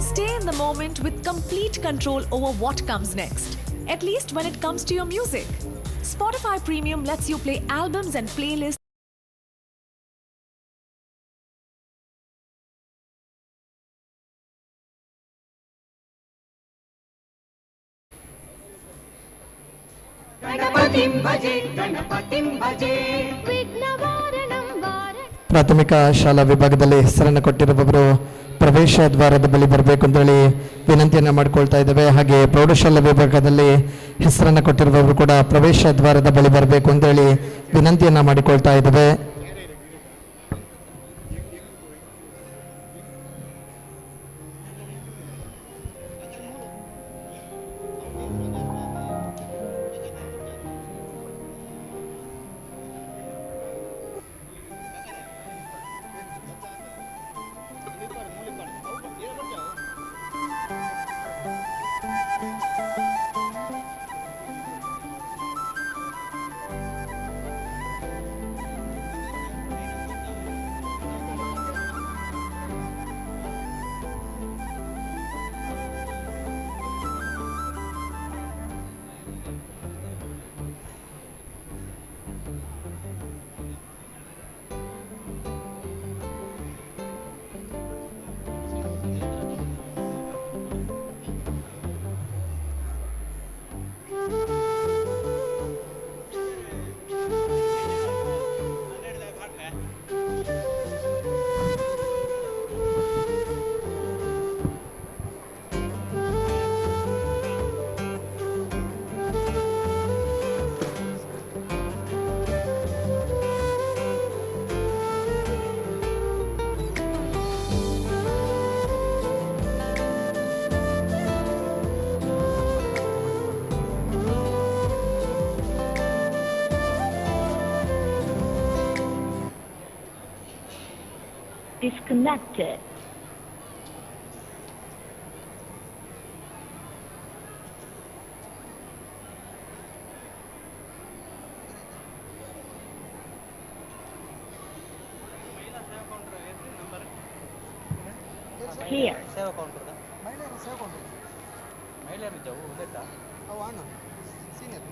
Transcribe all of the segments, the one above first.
Stay in the moment with complete control over what comes next, at least when it comes to your music. Spotify Premium lets you play albums and playlists ಪ್ರಾಥಮಿಕ ಶಾಲಾ ವಿಭಾಗದಲ್ಲಿ ಹೆಸರನ್ನು ಕೊಟ್ಟಿರುವವರು ಪ್ರವೇಶ ದ್ವಾರದ ಬಳಿ ಬರಬೇಕು ಅಂತ ಹೇಳಿ ವಿನಂತಿಯನ್ನು ಮಾಡಿಕೊಳ್ತಾ ಇದ್ದೇವೆ. ಹಾಗೆ ಪ್ರೌಢಶಾಲಾ ವಿಭಾಗದಲ್ಲಿ ಹೆಸರನ್ನು ಕೊಟ್ಟಿರುವವರು ಕೂಡ ಪ್ರವೇಶ ದ್ವಾರದ ಬಳಿ ಬರಬೇಕು ಅಂತ ಹೇಳಿ ವಿನಂತಿಯನ್ನು ಮಾಡಿಕೊಳ್ತಾ ಇದ್ದೇವೆ. Disconnected. Here. ಸೇವಾ ಕೌಂಟರ್ ಮಹಿಳೆಯರು ಇದ್ದಾವು ಗೊತ್ತಾ ಅವು ಅಣ್ಣ ಸೀನಿಯರ್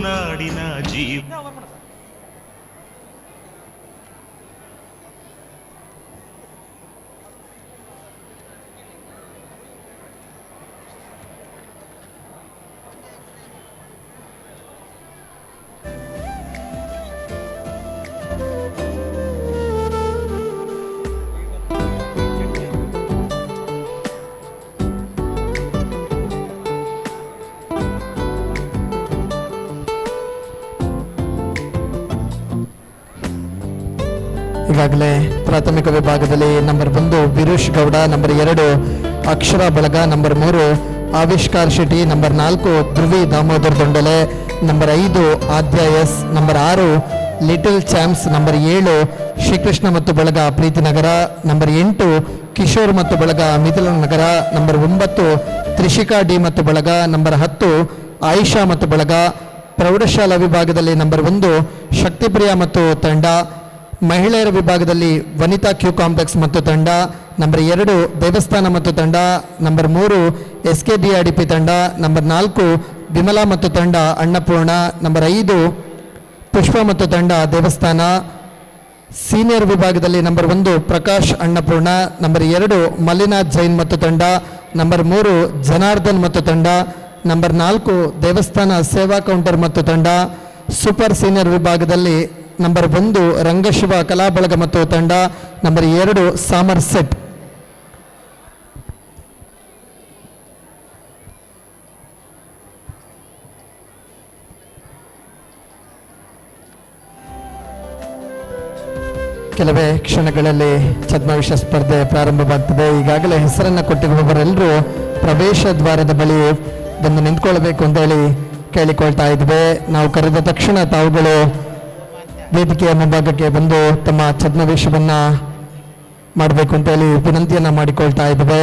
ನಾಡಿನ ಜೀವ ಈಗಾಗಲೇ ಪ್ರಾಥಮಿಕ ವಿಭಾಗದಲ್ಲಿ ನಂಬರ್ 1 ವೀರೇಶ್ ಗೌಡ, ನಂಬರ್ 2 ಅಕ್ಷರ ಬಳಗ, number 3 Avishkar Shetty, number 4 Dhruvi Damodar Dondale, number 5 Adya S, number 6 little champs, number 7 Srikrishna ಮತ್ತು ಬಳಗ ಪ್ರೀತಿನಗರ, ನಂಬರ್ 8 ಕಿಶೋರ್ ಮತ್ತು ಬಳಗ ಮಿಥಿಲ ನಗರ, ನಂಬರ್ 9 ತ್ರಿಷಿಕಾ ಡಿ ಮತ್ತು ಬಳಗ, ನಂಬರ್ 10 ಆಯಿಷಾ ಮತ್ತು ಬಳಗ. ಪ್ರೌಢಶಾಲಾ ವಿಭಾಗದಲ್ಲಿ ನಂಬರ್ 1 ಶಕ್ತಿಪ್ರಿಯ ಮತ್ತು ತಂಡ, ಮಹಿಳೆಯರ ವಿಭಾಗದಲ್ಲಿ ವನಿತಾ ಕ್ಯೂ ಕಾಂಪ್ಲೆಕ್ಸ್ ಮತ್ತು ತಂಡ, ನಂಬರ್ 2 ದೇವಸ್ಥಾನ ಮತ್ತು ತಂಡ, ನಂಬರ್ 3 SKDRDP ತಂಡ, ನಂಬರ್ 4 ವಿಮಲಾ ಮತ್ತು ತಂಡ ಅನ್ನಪೂರ್ಣ, ನಂಬರ್ 5 ಪುಷ್ಪ ಮತ್ತು ತಂಡ ದೇವಸ್ಥಾನ. ಸೀನಿಯರ್ ವಿಭಾಗದಲ್ಲಿ ನಂಬರ್ 1 ಪ್ರಕಾಶ್ ಅನ್ನಪೂರ್ಣ, ನಂಬರ್ 2 ಮಲ್ಲಿನಾಥ್ ಜೈನ್ ಮತ್ತು ತಂಡ, ನಂಬರ್ 3 ಜನಾರ್ದನ್ ಮತ್ತು ತಂಡ, ನಂಬರ್ 4 ದೇವಸ್ಥಾನ ಸೇವಾ ಕೌಂಟರ್ ಮತ್ತು ತಂಡ. ಸೂಪರ್ ಸೀನಿಯರ್ ವಿಭಾಗದಲ್ಲಿ ನಂಬರ್ 1 ರಂಗಶಿವ ಕಲಾ ಬಳಗ ಮತ್ತು ತಂಡ, ನಂಬರ್ 2 ಸಾಮರ್ಸೆಟ್. ಕೆಲವೇ ಕ್ಷಣಗಳಲ್ಲಿ ಛದ್ಮವೇಶ ಸ್ಪರ್ಧೆ ಪ್ರಾರಂಭವಾಗ್ತದೆ. ಈಗಾಗಲೇ ಹೆಸರನ್ನು ಕೊಟ್ಟಿರುವವರೆಲ್ಲರೂ ಪ್ರವೇಶ ದ್ವಾರದ ಬಳಿ ಬಂದು ನಿಂತ್ಕೊಳ್ಬೇಕು ಅಂತ ಹೇಳಿ ಕೇಳಿಕೊಳ್ತಾ ಇದ್ವಿ. ನಾವು ಕರೆದ ತಕ್ಷಣ ತಾವುಗಳು ವೇದಿಕೆಯ ಮುಂಭಾಗಕ್ಕೆ ಬಂದು ತಮ್ಮ ಛದ್ಮವೇಷವನ್ನು ಮಾಡಬೇಕು ಅಂತ ಹೇಳಿ ವಿನಂತಿಯನ್ನು ಮಾಡಿಕೊಳ್ತಾ ಇದ್ದೇವೆ.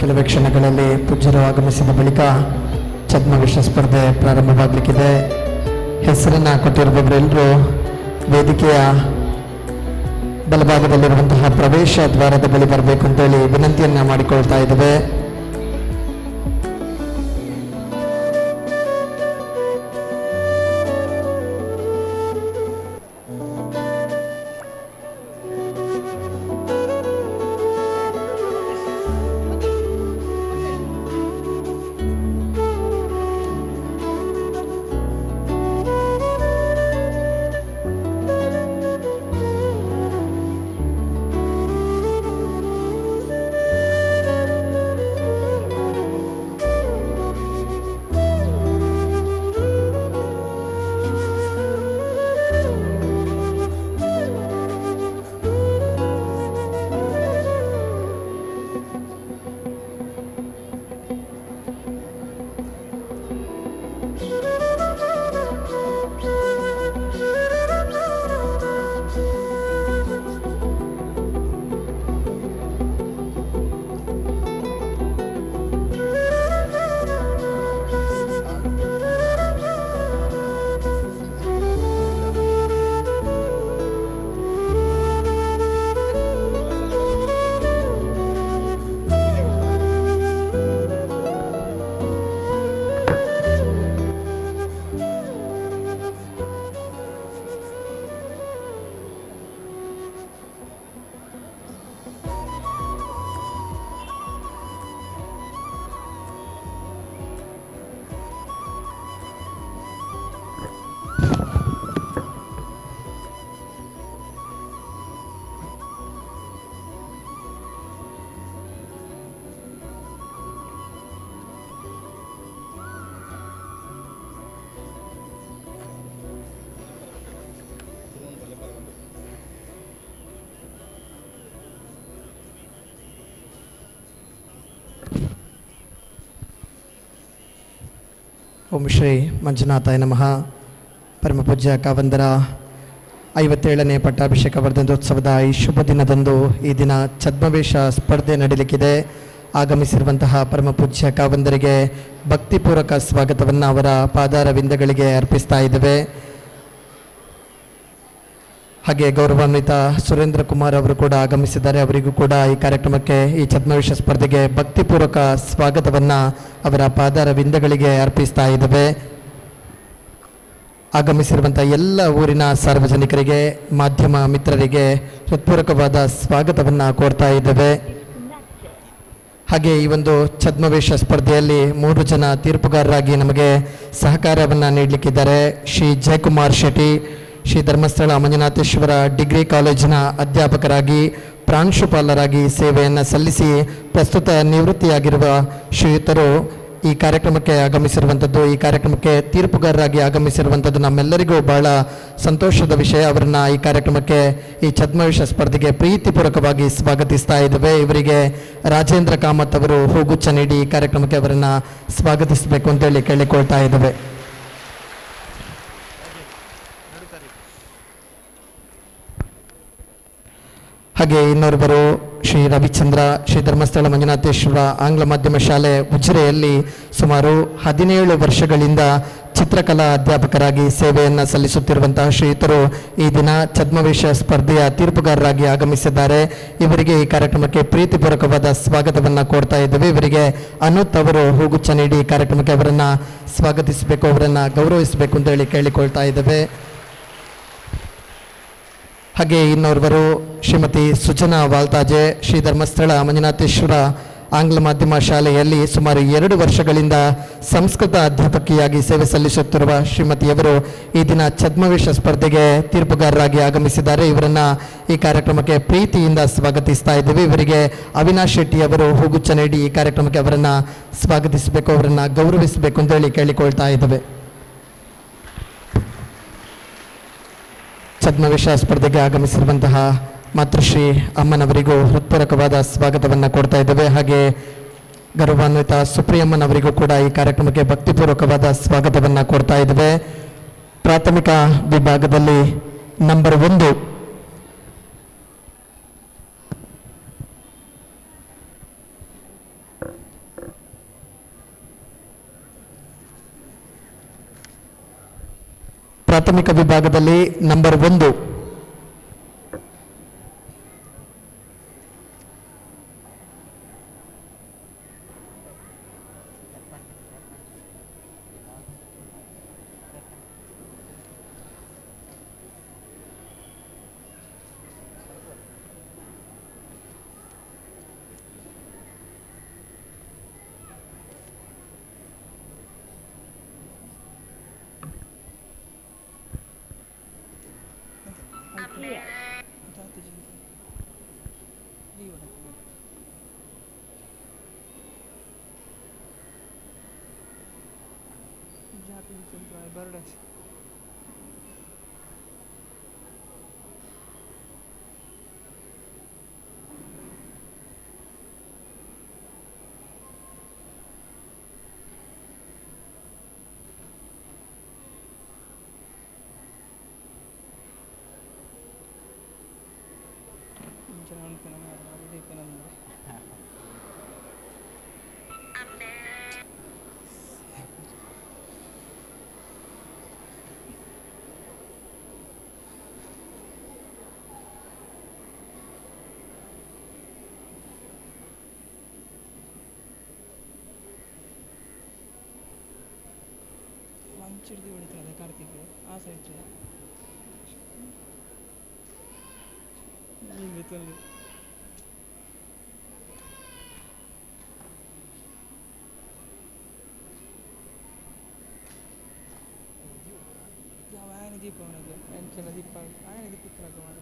ಕೆಲವೇ ಕ್ಷಣಗಳಲ್ಲಿ ಪೂಜ್ಯರು ಆಗಮಿಸಿದ ಬಳಿಕ ಛದ್ಮವೇಷ ಸ್ಪರ್ಧೆ ಪ್ರಾರಂಭವಾಗಲಿಕ್ಕಿದೆ. ಹೆಸರನ್ನು ಕೊಟ್ಟಿರುವವರೆಲ್ಲರೂ ವೇದಿಕೆಯ ಬಲಭಾಗದಲ್ಲಿರುವಂತಹ ಪ್ರವೇಶ ದ್ವಾರದ ಬಳಿ ಬರಬೇಕು ಅಂತೇಳಿ ವಿನಂತಿಯನ್ನು ಮಾಡಿಕೊಳ್ತಾ ಇದ್ದೇವೆ. ಓಂ ಶ್ರೀ ಮಂಜುನಾಥಾಯ ನಮಃ. ಪರಮಪೂಜ್ಯ ಕಾವಂದರ 57ನೇ ಪಟ್ಟಾಭಿಷೇಕ ವರ್ಧಂತೋತ್ಸವದ ಈ ಶುಭ ದಿನದಂದು ಈ ದಿನ ಛದ್ಮವೇಷ ಸ್ಪರ್ಧೆ ನಡೀಲಿಕ್ಕಿದೆ. ಆಗಮಿಸಿರುವಂತಹ ಪರಮಪೂಜ್ಯ ಕಾವಂದರಿಗೆ ಭಕ್ತಿಪೂರ್ವಕ ಸ್ವಾಗತವನ್ನು ಅವರ ಪಾದಾರವಿಂದಗಳಿಗೆ ಅರ್ಪಿಸ್ತಾ ಇದ್ದೇವೆ. ಹಾಗೆ ಗೌರವಾನ್ವಿತ ಸುರೇಂದ್ರ ಕುಮಾರ್ ಅವರು ಕೂಡ ಆಗಮಿಸಿದ್ದಾರೆ. ಅವರಿಗೂ ಕೂಡ ಈ ಕಾರ್ಯಕ್ರಮಕ್ಕೆ, ಈ ಛದ್ಮವೇಷ ಸ್ಪರ್ಧೆಗೆ ಭಕ್ತಿಪೂರ್ವಕ ಸ್ವಾಗತವನ್ನು ಅವರ ಪಾದಾರವಿಂದಗಳಿಗೆ ಅರ್ಪಿಸ್ತಾ ಇದ್ದೇವೆ. ಆಗಮಿಸಿರುವಂಥ ಎಲ್ಲ ಊರಿನ ಸಾರ್ವಜನಿಕರಿಗೆ, ಮಾಧ್ಯಮ ಮಿತ್ರರಿಗೆ ಹೃತ್ಪೂರ್ವಕವಾದ ಸ್ವಾಗತವನ್ನು ಕೋರ್ತಾ ಇದ್ದೇವೆ. ಹಾಗೆ ಈ ಒಂದು ಛದ್ಮವೇಷ ಸ್ಪರ್ಧೆಯಲ್ಲಿ 3 ಜನ ತೀರ್ಪುಗಾರರಾಗಿ ನಮಗೆ ಸಹಕಾರವನ್ನು ನೀಡಲಿಕ್ಕಿದ್ದಾರೆ. ಶ್ರೀ ಜಯಕುಮಾರ್ ಶೆಟ್ಟಿ, ಶ್ರೀ ಧರ್ಮಸ್ಥಳ ಮಂಜುನಾಥೇಶ್ವರ ಡಿಗ್ರಿ ಕಾಲೇಜಿನ ಅಧ್ಯಾಪಕರಾಗಿ ಪ್ರಾಂಶುಪಾಲರಾಗಿ ಸೇವೆಯನ್ನು ಸಲ್ಲಿಸಿ ಪ್ರಸ್ತುತ ನಿವೃತ್ತಿಯಾಗಿರುವ ಶ್ರೀಯುತರು ಈ ಕಾರ್ಯಕ್ರಮಕ್ಕೆ ಆಗಮಿಸಿರುವಂಥದ್ದು. ಈ ಕಾರ್ಯಕ್ರಮಕ್ಕೆ ತೀರ್ಪುಗಾರರಾಗಿ ಆಗಮಿಸಿರುವಂಥದ್ದು ನಮ್ಮೆಲ್ಲರಿಗೂ ಬಹಳ ಸಂತೋಷದ ವಿಷಯ. ಅವರನ್ನು ಈ ಕಾರ್ಯಕ್ರಮಕ್ಕೆ, ಈ ಛದ್ಮವೇಷ ಸ್ಪರ್ಧೆಗೆ ಪ್ರೀತಿಪೂರ್ವಕವಾಗಿ ಸ್ವಾಗತಿಸ್ತಾ ಇದ್ದೇವೆ. ಇವರಿಗೆ ರಾಜೇಂದ್ರ ಕಾಮತ್ ಅವರು ಹೂಗುಚ್ಛ ನೀಡಿ ಈ ಕಾರ್ಯಕ್ರಮಕ್ಕೆ ಅವರನ್ನು ಸ್ವಾಗತಿಸಬೇಕು ಅಂತೇಳಿ ಕೇಳಿಕೊಳ್ತಾ ಇದ್ದೇವೆ. ಹಾಗೆ ಇನ್ನೋರ್ವರು ಶ್ರೀ ರವಿಚಂದ್ರ, ಶ್ರೀ ಧರ್ಮಸ್ಥಳ ಮಂಜುನಾಥೇಶ್ವರ ಆಂಗ್ಲ ಮಾಧ್ಯಮ ಶಾಲೆ ಉಜಿರೆಯಲ್ಲಿ ಸುಮಾರು 17 ವರ್ಷಗಳಿಂದ ಚಿತ್ರಕಲಾ ಅಧ್ಯಾಪಕರಾಗಿ ಸೇವೆಯನ್ನು ಸಲ್ಲಿಸುತ್ತಿರುವಂತಹ ಶ್ರೀಯುತರು ಈ ದಿನ ಛದ್ಮವೇಷ ಸ್ಪರ್ಧೆಯ ತೀರ್ಪುಗಾರರಾಗಿ ಆಗಮಿಸಿದ್ದಾರೆ. ಇವರಿಗೆ ಈ ಕಾರ್ಯಕ್ರಮಕ್ಕೆ ಪ್ರೀತಿಪೂರ್ವಕವಾದ ಸ್ವಾಗತವನ್ನು ಕೋರ್ತಾ ಇದ್ದೇವೆ. ಇವರಿಗೆ ಅನುತ್ ಅವರು ಹೂಗುಚ್ಛ ನೀಡಿ ಈ ಕಾರ್ಯಕ್ರಮಕ್ಕೆ ಅವರನ್ನು ಸ್ವಾಗತಿಸಬೇಕು, ಅವರನ್ನು ಗೌರವಿಸಬೇಕು ಅಂತೇಳಿ ಕೇಳಿಕೊಳ್ತಾ ಇದ್ದೇವೆ. ಹಾಗೆ ಇನ್ನೋರ್ವರು ಶ್ರೀಮತಿ ಸುಜನಾ ವಾಲ್ತಾಜೆ, ಶ್ರೀ ಧರ್ಮಸ್ಥಳ ಮಂಜುನಾಥೇಶ್ವರ ಆಂಗ್ಲ ಮಾಧ್ಯಮ ಶಾಲೆಯಲ್ಲಿ ಸುಮಾರು 2 ವರ್ಷಗಳಿಂದ ಸಂಸ್ಕೃತ ಅಧ್ಯಾಪಕಿಯಾಗಿ ಸೇವೆ ಸಲ್ಲಿಸುತ್ತಿರುವ ಶ್ರೀಮತಿಯವರು ಈ ದಿನ ಛದ್ಮವೇಷ ಸ್ಪರ್ಧೆಗೆ ತೀರ್ಪುಗಾರರಾಗಿ ಆಗಮಿಸಿದ್ದಾರೆ. ಇವರನ್ನು ಈ ಕಾರ್ಯಕ್ರಮಕ್ಕೆ ಪ್ರೀತಿಯಿಂದ ಸ್ವಾಗತಿಸ್ತಾ ಇದ್ದೇವೆ. ಇವರಿಗೆ ಅವಿನಾಶ್ ಶೆಟ್ಟಿ ಅವರು ಹೂಗುಚ್ಛ ನೀಡಿ ಈ ಕಾರ್ಯಕ್ರಮಕ್ಕೆ ಅವರನ್ನು ಸ್ವಾಗತಿಸಬೇಕು, ಅವರನ್ನು ಗೌರವಿಸಬೇಕು ಅಂತೇಳಿ ಕೇಳಿಕೊಳ್ತಾ ಇದ್ದೇವೆ. ಛದ್ಮವೇಷ ಸ್ಪರ್ಧೆಗೆ ಆಗಮಿಸಿರುವಂತಹ ಮಾತೃಶ್ರೀ ಅಮ್ಮನವರಿಗೂ ಹೃತ್ಪೂರ್ವಕವಾದ ಸ್ವಾಗತವನ್ನು ಕೊಡ್ತಾ ಇದ್ದೇವೆ. ಹಾಗೆ ಗೌರವಾನ್ವಿತ ಸುಪ್ರಿಯಮ್ಮನವರಿಗೂ ಕೂಡ ಈ ಕಾರ್ಯಕ್ರಮಕ್ಕೆ ಭಕ್ತಿಪೂರ್ವಕವಾದ ಸ್ವಾಗತವನ್ನು ಕೊಡ್ತಾ ಇದ್ದೇವೆ. ಪ್ರಾಥಮಿಕ ವಿಭಾಗದಲ್ಲಿ ನಂಬರ್ 1 ಪ್ರಾಥಮಿಕ ವಿಭಾಗದಲ್ಲಿ ನಂಬರ್ 1 ಚಿಡ್ದು ಹೊಡಿತಾರೆ ಕಾರ್ತಿಕ್ ಆ ಸೈಡ್ ತಂದು ఆయన దీపం అనేది ఆయన చిన్న దీపాలు ఆయన దీపిస్తున్నారు మరి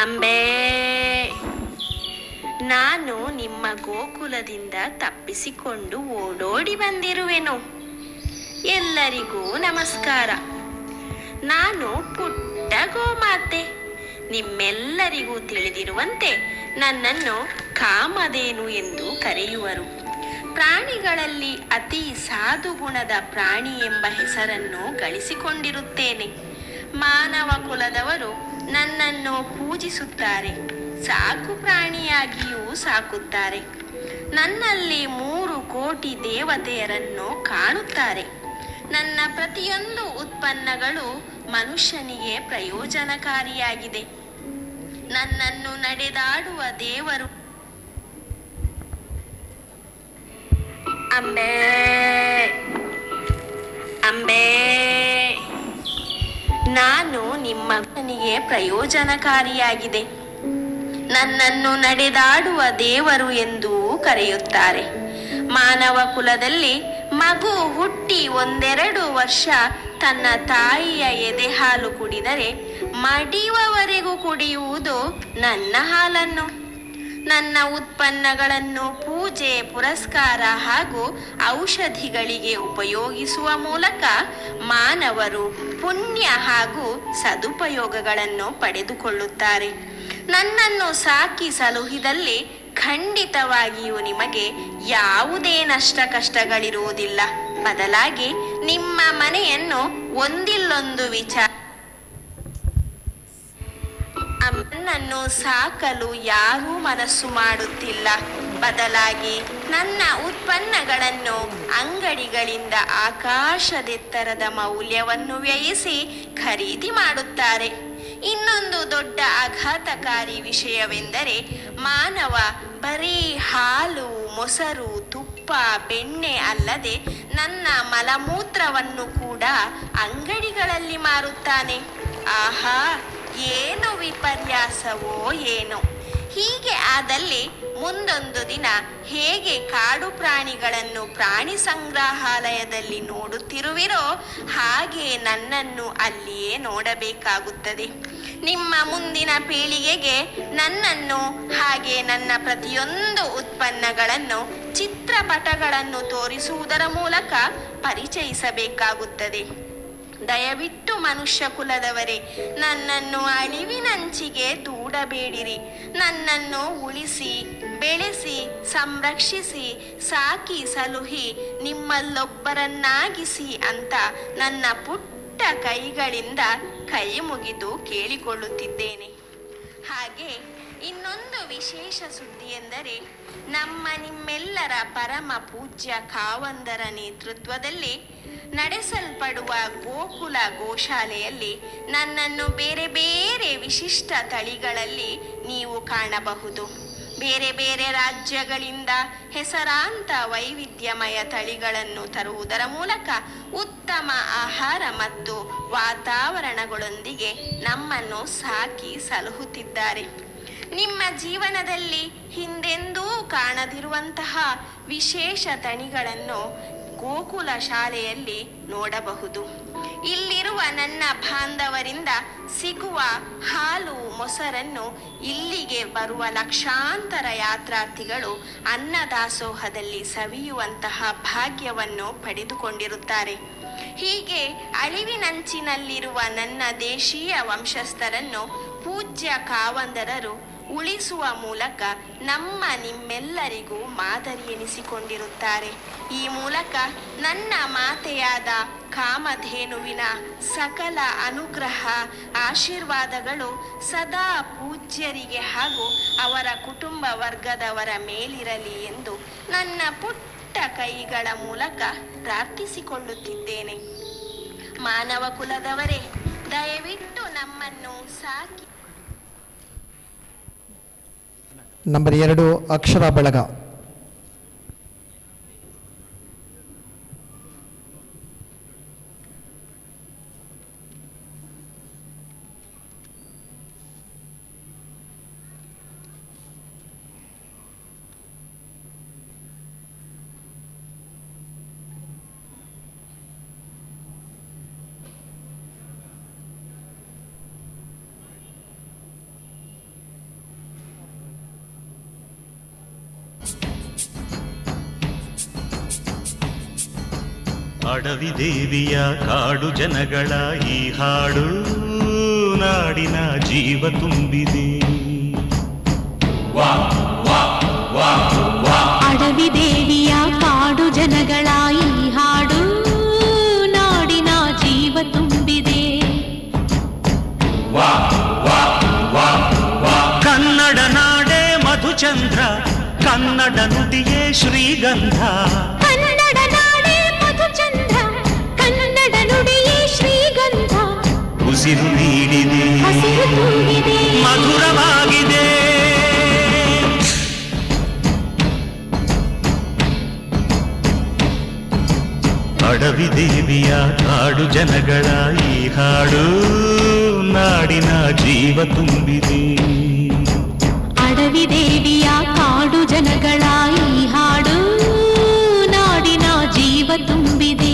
ಅಂಬೆ ನಾನು ನಿಮ್ಮ ಗೋಕುಲದಿಂದ ತಪ್ಪಿಸಿಕೊಂಡು ಓಡೋಡಿ ಬಂದಿರುವೆನು. ಎಲ್ಲರಿಗೂ ನಮಸ್ಕಾರ. ನಾನು ಪುಟ್ಟ ನಿಮ್ಮೆಲ್ಲರಿಗೂ ತಿಳಿದಿರುವಂತೆ ನನ್ನನ್ನು ಕಾಮಧೇನು ಎಂದು ಕರೆಯುವರು. ಪ್ರಾಣಿಗಳಲ್ಲಿ ಅತಿ ಸಾಧುಗುಣದ ಪ್ರಾಣಿ ಎಂಬ ಹೆಸರನ್ನು ಗಳಿಸಿಕೊಂಡಿರುತ್ತೇನೆ. ಮಾನವ ಕುಲದವರು ನನ್ನನ್ನು ಪೂಜಿಸುತ್ತಾರೆ, ಸಾಕು ಪ್ರಾಣಿಯಾಗಿಯೂ ಸಾಕುತ್ತಾರೆ. ನನ್ನಲ್ಲಿ 3 ಕೋಟಿ ದೇವತೆಯರನ್ನು ಕಾಣುತ್ತಾರೆ. ನನ್ನ ಪ್ರತಿಯೊಂದು ಉತ್ಪನ್ನಗಳು ಮನುಷ್ಯನಿಗೆ ಪ್ರಯೋಜನಕಾರಿಯಾಗಿದೆ. ನನ್ನನ್ನು ನಡೆದಾಡುವ ದೇವರು ಅಂಬೆ ಅಂಬೆ ನಾನು ನಿಮ್ಮ ಮಗನಿಗೆ ಪ್ರಯೋಜನಕಾರಿಯಾಗಿದೆ. ನನ್ನನ್ನು ನಡೆದಾಡುವ ದೇವರು ಎಂದೂ ಕರೆಯುತ್ತಾರೆ. ಮಾನವ ಕುಲದಲ್ಲಿ ಮಗು ಹುಟ್ಟಿ 1-2 ವರ್ಷ ತನ್ನ ತಾಯಿಯ ಎದೆ ಹಾಲು ಕುಡಿದರೆ ಮಡಿಯುವವರೆಗೂ ಕುಡಿಯುವುದು ನನ್ನ ಹಾಲನ್ನು. ನನ್ನ ಉತ್ಪನ್ನಗಳನ್ನು ಪೂಜೆ, ಪುರಸ್ಕಾರ ಹಾಗೂ ಔಷಧಿಗಳಿಗೆ ಉಪಯೋಗಿಸುವ ಮೂಲಕ ಮಾನವರು ಪುಣ್ಯ ಹಾಗೂ ಸದುಪಯೋಗಗಳನ್ನು ಪಡೆದುಕೊಳ್ಳುತ್ತಾರೆ. ನನ್ನನ್ನು ಸಾಕಿ ಸಲುಹಿದಲ್ಲಿ ಖಂಡಿತವಾಗಿಯೂ ನಿಮಗೆ ಯಾವುದೇ ನಷ್ಟ ಕಷ್ಟಗಳಿರುವುದಿಲ್ಲ. ಬದಲಾಗಿ ನಿಮ್ಮ ಮನೆಯನ್ನು ಒಂದಿಲ್ಲೊಂದು ವಿಚಾರ ನನ್ನನ್ನು ಸಾಕಲು ಯಾರೂ ಮನಸ್ಸು ಮಾಡುತ್ತಿಲ್ಲ. ಬದಲಾಗಿ ನನ್ನ ಉತ್ಪನ್ನಗಳನ್ನು ಅಂಗಡಿಗಳಿಂದ ಆಕಾಶದೆತ್ತರದ ಮೌಲ್ಯವನ್ನು ವ್ಯಯಿಸಿ ಖರೀದಿ ಮಾಡುತ್ತಾರೆ. ಇನ್ನೊಂದು ದೊಡ್ಡ ಆಘಾತಕಾರಿ ವಿಷಯವೆಂದರೆ ಮಾನವ ಬರೀ ಹಾಲು, ಮೊಸರು, ತುಪ್ಪ, ಬೆಣ್ಣೆ ಅಲ್ಲದೆ ನನ್ನ ಮಲಮೂತ್ರವನ್ನು ಕೂಡ ಅಂಗಡಿಗಳಲ್ಲಿ ಮಾರುತ್ತಾನೆ. ಆಹಾ, ಏನು ವಿಪರ್ಯಾಸವೋ ಏನೋ. ಹೀಗೆ ಆದಲ್ಲಿ ಮುಂದೊಂದು ದಿನ ಹೇಗೆ ಕಾಡು ಪ್ರಾಣಿಗಳನ್ನು ಪ್ರಾಣಿ ಸಂಗ್ರಹಾಲಯದಲ್ಲಿ ನೋಡುತ್ತಿರುವಿರೋ ಹಾಗೆ ನನ್ನನ್ನು ಅಲ್ಲಿಯೇ ನೋಡಬೇಕಾಗುತ್ತದೆ. ನಿಮ್ಮ ಮುಂದಿನ ಪೀಳಿಗೆಗೆ ನನ್ನನ್ನು ಹಾಗೆ ನನ್ನ ಪ್ರತಿಯೊಂದು ಉತ್ಪನ್ನಗಳನ್ನು ಚಿತ್ರಪಟಗಳನ್ನು ತೋರಿಸುವುದರ ಮೂಲಕ ಪರಿಚಯಿಸಬೇಕಾಗುತ್ತದೆ. ದಯವಿಟ್ಟು ಮನುಷ್ಯ ಕುಲದವರೇ, ನನ್ನನ್ನು ಅಳಿವಿನಂಚಿಗೆ ದೂಡಬೇಡಿರಿ. ನನ್ನನ್ನು ಉಳಿಸಿ, ಬೆಳೆಸಿ, ಸಂರಕ್ಷಿಸಿ, ಸಾಕಿ ಸಲುಹಿ ನಿಮ್ಮಲ್ಲೊಬ್ಬರನ್ನಾಗಿಸಿ ಅಂತ ನನ್ನ ಪುಟ್ಟ ಕೈಗಳಿಂದ ಕೈ ಮುಗಿದು ಕೇಳಿಕೊಳ್ಳುತ್ತಿದ್ದೇನೆ. ಹಾಗೆ ಇನ್ನೊಂದು ವಿಶೇಷ ಸುದ್ದಿ ಎಂದರೆ ನಿಮ್ಮೆಲ್ಲರ ಪರಮ ಪೂಜ್ಯ ಕಾವಂದರ ನೇತೃತ್ವದಲ್ಲಿ ನಡೆಸಲ್ಪಡುವ ಗೋಕುಲ ಗೋಶಾಲೆಯಲ್ಲಿ ನನ್ನನ್ನು ಬೇರೆ ಬೇರೆ ವಿಶಿಷ್ಟ ತಳಿಗಳಲ್ಲಿ ನೀವು ಕಾಣಬಹುದು. ಬೇರೆ ಬೇರೆ ರಾಜ್ಯಗಳಿಂದ ಹೆಸರಾಂತ ವೈವಿಧ್ಯಮಯ ತಳಿಗಳನ್ನು ತರುವುದರ ಮೂಲಕ ಉತ್ತಮ ಆಹಾರ ಮತ್ತು ವಾತಾವರಣಗಳೊಂದಿಗೆ ನಮ್ಮನ್ನು ಸಾಕಿ ಸಲಹುತ್ತಿದ್ದಾರೆ. ನಿಮ್ಮ ಜೀವನದಲ್ಲಿ ಹಿಂದೆಂದೂ ಕಾಣದಿರುವಂತಹ ವಿಶೇಷ ತಳಿಗಳನ್ನು ಗೋಕುಲ ಶಾಲೆಯಲ್ಲಿ ನೋಡಬಹುದು. ಇಲ್ಲಿರುವ ನನ್ನ ಬಾಂಧವರಿಂದ ಸಿಗುವ ಹಾಲು, ಮೊಸರನ್ನು ಇಲ್ಲಿಗೆ ಬರುವ ಲಕ್ಷಾಂತರ ಯಾತ್ರಾರ್ಥಿಗಳು ಅನ್ನದಾಸೋಹದಲ್ಲಿ ಸವಿಯುವಂತಹ ಭಾಗ್ಯವನ್ನು ಪಡೆದುಕೊಂಡಿರುತ್ತಾರೆ. ಹೀಗೆ ಅಳಿವಿನಂಚಿನಲ್ಲಿರುವ ನನ್ನ ದೇಶೀಯ ವಂಶಸ್ಥರನ್ನು ಪೂಜ್ಯ ಕಾವಂದರರು ಉಳಿಸುವ ಮೂಲಕ ನಿಮ್ಮೆಲ್ಲರಿಗೂ ಮಾದರಿ ಎನಿಸಿಕೊಂಡಿರುತ್ತಾರೆ. ಈ ಮೂಲಕ ನನ್ನ ಮಾತೆಯಾದ ಕಾಮಧೇನುವಿನ ಸಕಲ ಅನುಗ್ರಹ ಆಶೀರ್ವಾದಗಳು ಸದಾ ಪೂಜ್ಯರಿಗೆ ಹಾಗೂ ಅವರ ಕುಟುಂಬ ವರ್ಗದವರ ಮೇಲಿರಲಿ ಎಂದು ನನ್ನ ಪುಟ್ಟ ಕೈಗಳ ಮೂಲಕ ಪ್ರಾರ್ಥಿಸಿಕೊಳ್ಳುತ್ತಿದ್ದೇನೆ. ಮಾನವ ಕುಲದವರೇ, ದಯವಿಟ್ಟು ನಮ್ಮನ್ನು ಸಾಕಿ. ನಂಬರ್ 2 ಅಕ್ಷರ ಬಳಗ. ಅಡವಿ ದೇವಿಯ ಕಾಡು ಜನಗಳ ಈ ಹಾಡು ನಾಡ ನಾಡಿನ ಜೀವ ತುಂಬಿದೆ. ಅಡವಿ ದೇವಿಯ ಕಾಡು ಜನಗಳ ಈ ಹಾಡು ನಾಡಿನ ಜೀವ ತುಂಬಿದೆ. ಕನ್ನಡ ನಾಡೇ ಮಧುಚಂದ್ರ, ಕನ್ನಡ ನುಡಿಯೇ ಶ್ರೀಗಂಧ. ಕನ್ನಡ ನಾಡೇ ಮಧುಚಂದ್ರ, ಕನ್ನಡ ನುಡಿಯೇ ಶ್ರೀಗಂಧ. ಉಸಿರು ನೀಡಿದೆ, ಹಸಿರು ತುಂಬಿದೆ, ಮಧುರವಾಗಿದೆ. ಅಡವಿ ದೇವಿಯ ಕಾಡು ಜನಗಳ ಈ ಹಾಡು ನಾಡಿನ ಜೀವ ತುಂಬಿದೆ. ಅಡವಿ ದೇವಿಯ ಕಾಡು ಜನಗಳ ಈ ಹಾಡು ನಾಡಿನ ಜೀವ ತುಂಬಿದೆ.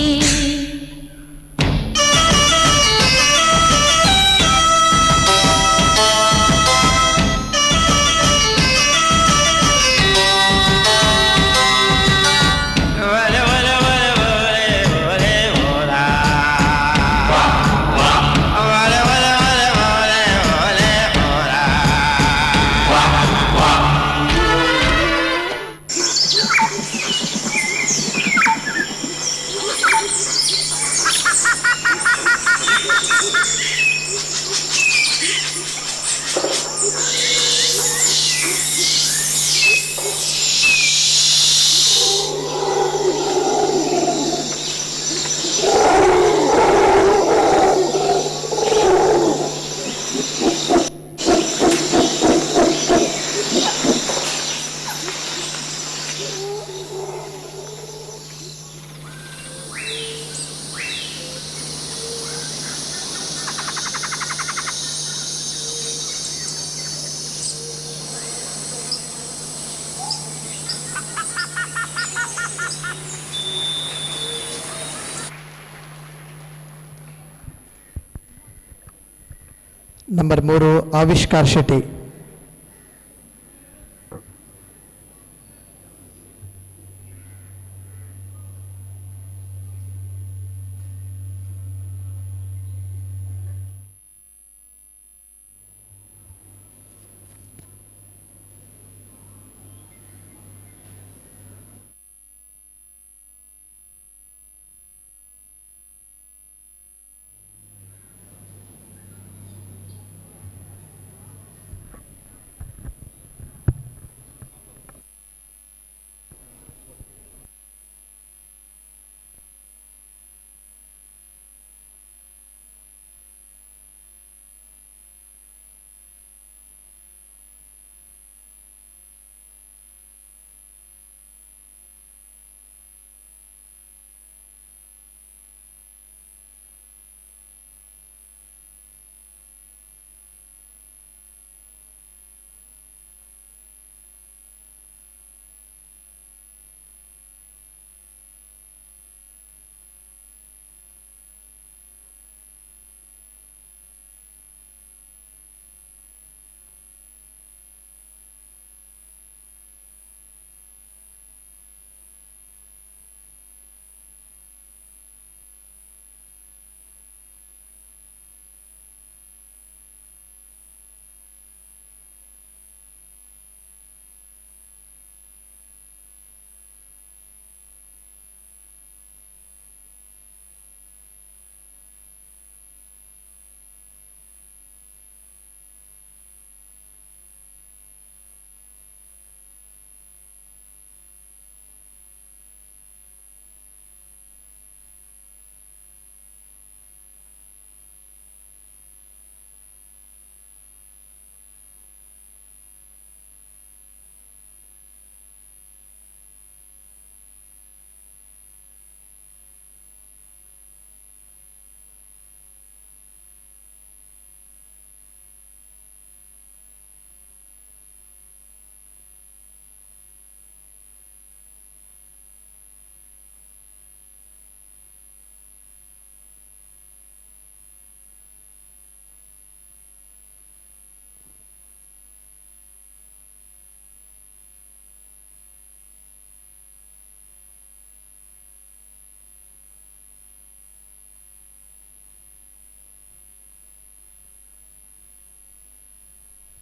ನಂಬರ್ 3 ಆವಿಷ್ಕಾರ್ ಶೆಟ್ಟಿ.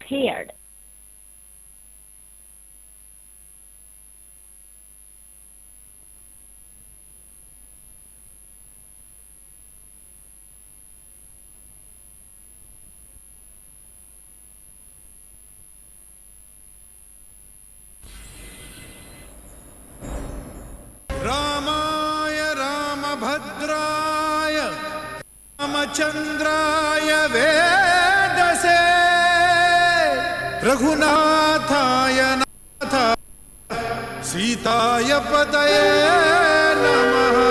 disappeared. रामाय रामभद्राय रामचन्द्राय वेदसे रघुनाथाय नाथाय सीताय पतये नमः।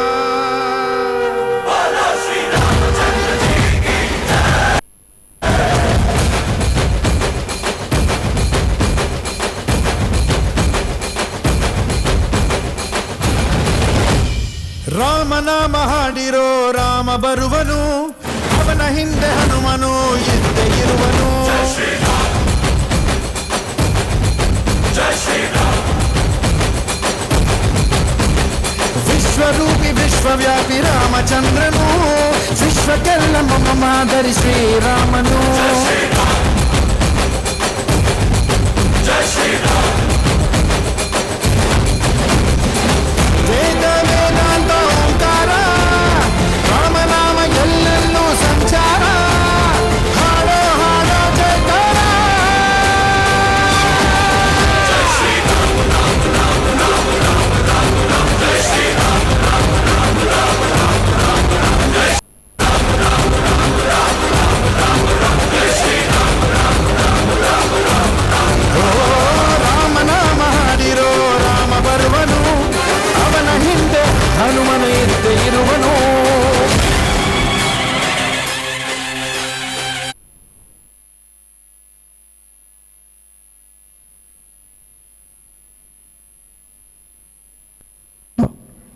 ರಾಮನಾಮ ಹಾಡಿರೋ ರಾಮ ಬರುವನು, ಅವನ ಹಿಂದೆ ಹನುಮನು ಇದ್ದೇ ಇರುವನು. ವಿಶ್ವರೂಪಿ ವಿಶ್ವವ್ಯಾಪಿ ರಾಮಚಂದ್ರನು, ವಿಶ್ವಕ್ಕೆಲ್ಲ ಮಮ ಮಾದರಿ ಶ್ರೀರಾಮನು. ವೇದ ವೇದಾಂತ ಓಂಕಾರ, ರಾಮನಾಮ ಎಲ್ಲೆಲ್ಲೂ ಸಂಚಾರ. ಹಾಡೋ ಹಾಡೋ ಜಯಕಾರ. ರಾಮನಾಮ ಹಾಡಿರೋ ರಾಮ ಬರುವನು, ಅವನ ಹಿಂದೆ ಹನುಮನು ಇದ್ದೇ ಇರುವನು.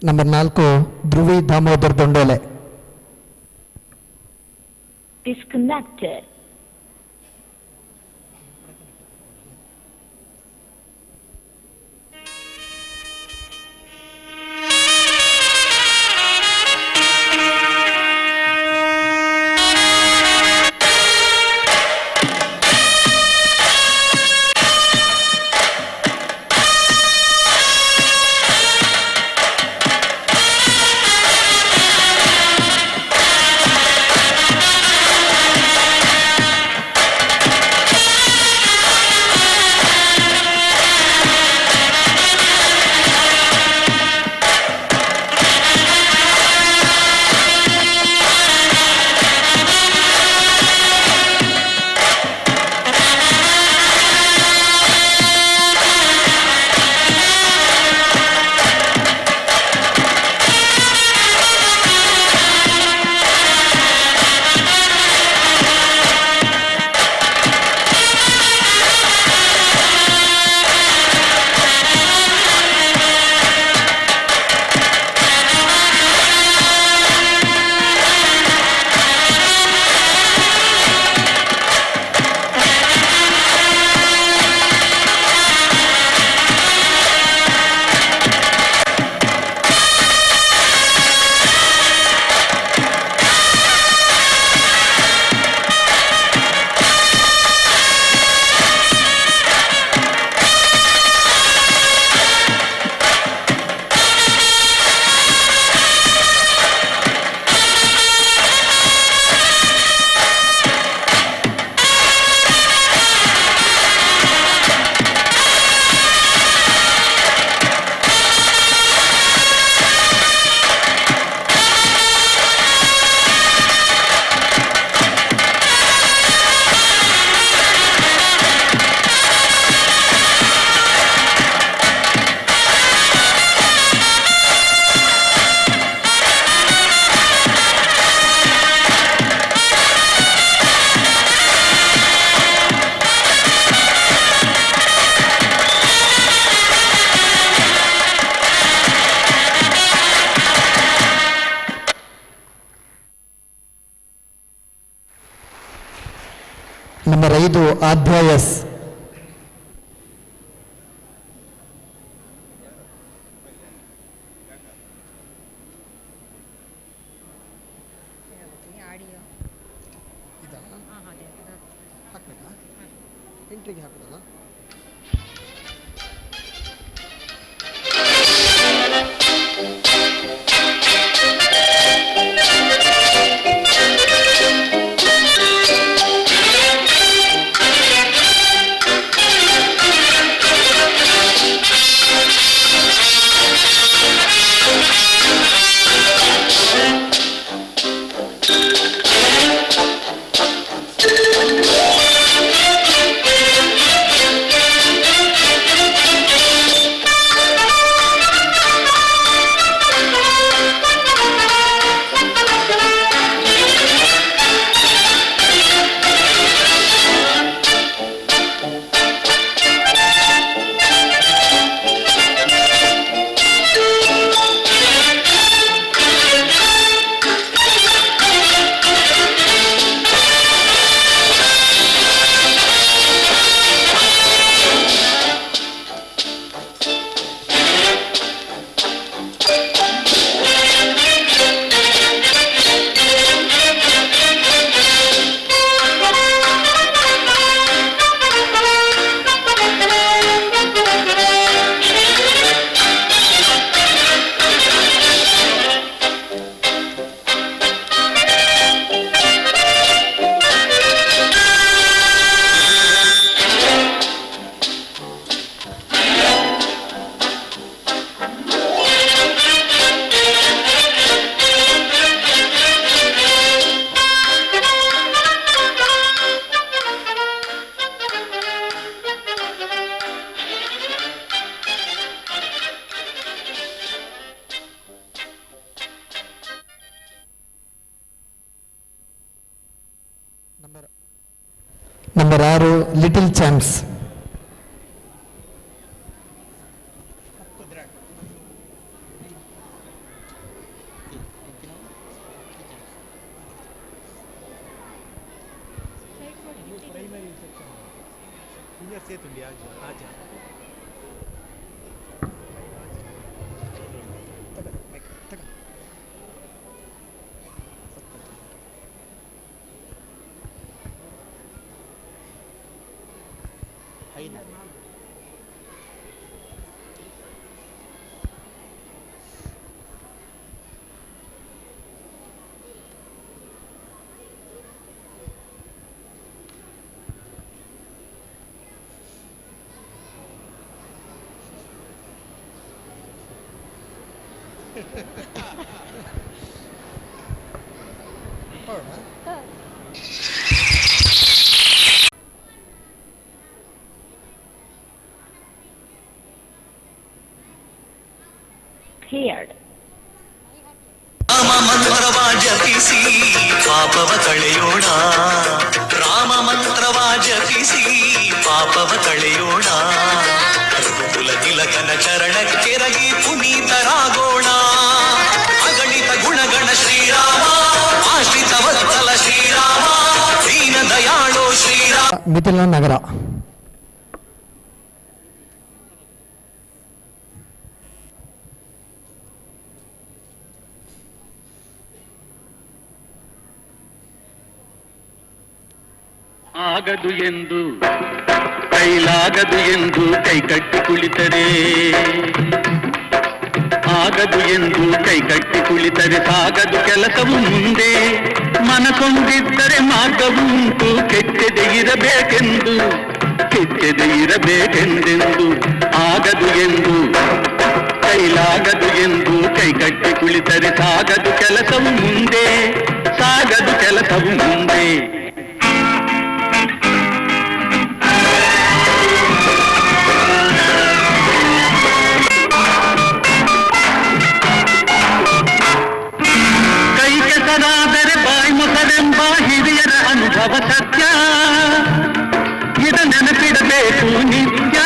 Number 4 Dhruvi Damodar Dondole. Disconnected. Number 5 Adya S. ಎಂಟ್ರಿಗೆ ಹಾಕೋದಲ್ಲ. Number 6 little champs. Cleared. Rama ಮಂತ್ರವ ಜಪಿಸಿ ಪಾಪವ ಕಳೆಯೋಣ, ರಾಮ ಮಂತ್ರವ ಜಪಿಸಿ ಪಾಪವ ಕಳೆಯೋಣ, ರಘುಕುಲ ತಿಲಕನ ಚರಣಕ್ಕೆರಗಿ ಪುನೀತರಾಗೋಣ. ಅಗಣಿತ ಗುಣಗಣ ಶ್ರೀರಾಮ, ಆಶ್ರಿತ ವತ್ಸಲ ಶ್ರೀರಾಮ, ದೀನ ದಯಾಳೋ ಶ್ರೀರಾಮ. ಮಿಥಿಲಾ ನಗರ. ಆಗದು ಎಂದು ಕೈಲಾಗದು ಎಂದು ಕೈಕಟ್ಟಿ ಕುಳಿತರೆ, ಆಗದು ಎಂದು ಕೈಕಟ್ಟಿ ಕುಳಿತರೆ ಸಾಗದು ಕೆಲಸವು ಮುಂದೆ. ಮನಸೊಂದಿದ್ದರೆ ಮಾರ್ಗವು ಉಂಟು, ಕೆಚ್ಚದೆ ಇರಬೇಕೆಂದು, ಕೆಚ್ಚದೆ ಇರಬೇಕೆಂದೆಂದು. ಆಗದು ಎಂದು ಕೈಲಾಗದು ಎಂದು ಕೈಕಟ್ಟಿ ಕುಳಿತರೆ ಸಾಗದು ಕೆಲಸವು ಮುಂದೆ, ಸಾಗದು ಕೆಲಸವು ಮುಂದೆ. ಕೆಸರಾದರೆ ಬಾಯಿ ಮೊಸರೆಂಬ ಹಿರಿಯರ ಅನುಭವ ಸತ್ಯ, ಇದ ನೆನಪಿಡಬೇಕು ನಿತ್ಯ.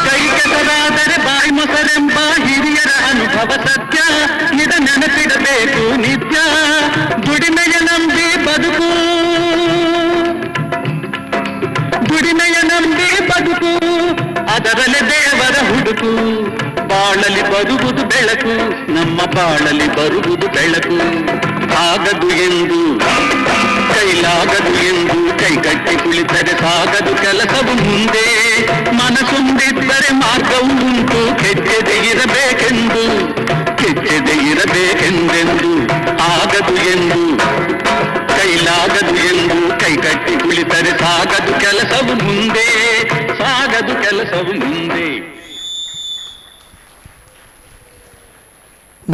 ಕೈ ಕೆಸರಾದರೆ ಬಾಯಿ ಮೊಸರೆಂಬ ಹಿರಿಯರ ಅನುಭವ ಸತ್ಯ, ಇದ ನೆನಪಿಡಬೇಕು ನಿತ್ಯ. ದುಡಿಮೆಯ ನಂಬಿ ಬದುಕು, ದುಡಿಮೆಯ ನಂಬಿ ಬದುಕು, ಅದರಲ್ಲೇ ದೇವರ ಹುಡುಕು. ಬಾಳಲಿ ಬರುವುದು ಬೆಳಕು, ನಮ್ಮ ಬಾಳಲಿ ಬರುವುದು ಬೆಳಕು. ಆಗದು ಎಂದು ಕೈಲಾಗದು ಎಂದು ಕೈಗಟ್ಟಿ ಕುಳಿತರೆ ಸಾಗದು ಕೆಲಸವು ಮುಂದೆ. ಮನಸ್ಸೊಂದಿದ್ದರೆ ಮಾರ್ಗವು ಉಂಟು, ಕೆಚ್ಚದೆ ಇರಬೇಕೆಂದೆಂದು ಆಗದು ಎಂದು. ಕೈಲಾಗದು ಎಂದು ಕೈಗಟ್ಟಿ ಕುಳಿತರೆ ಸಾಗದು ಕೆಲಸವು ಮುಂದೆ.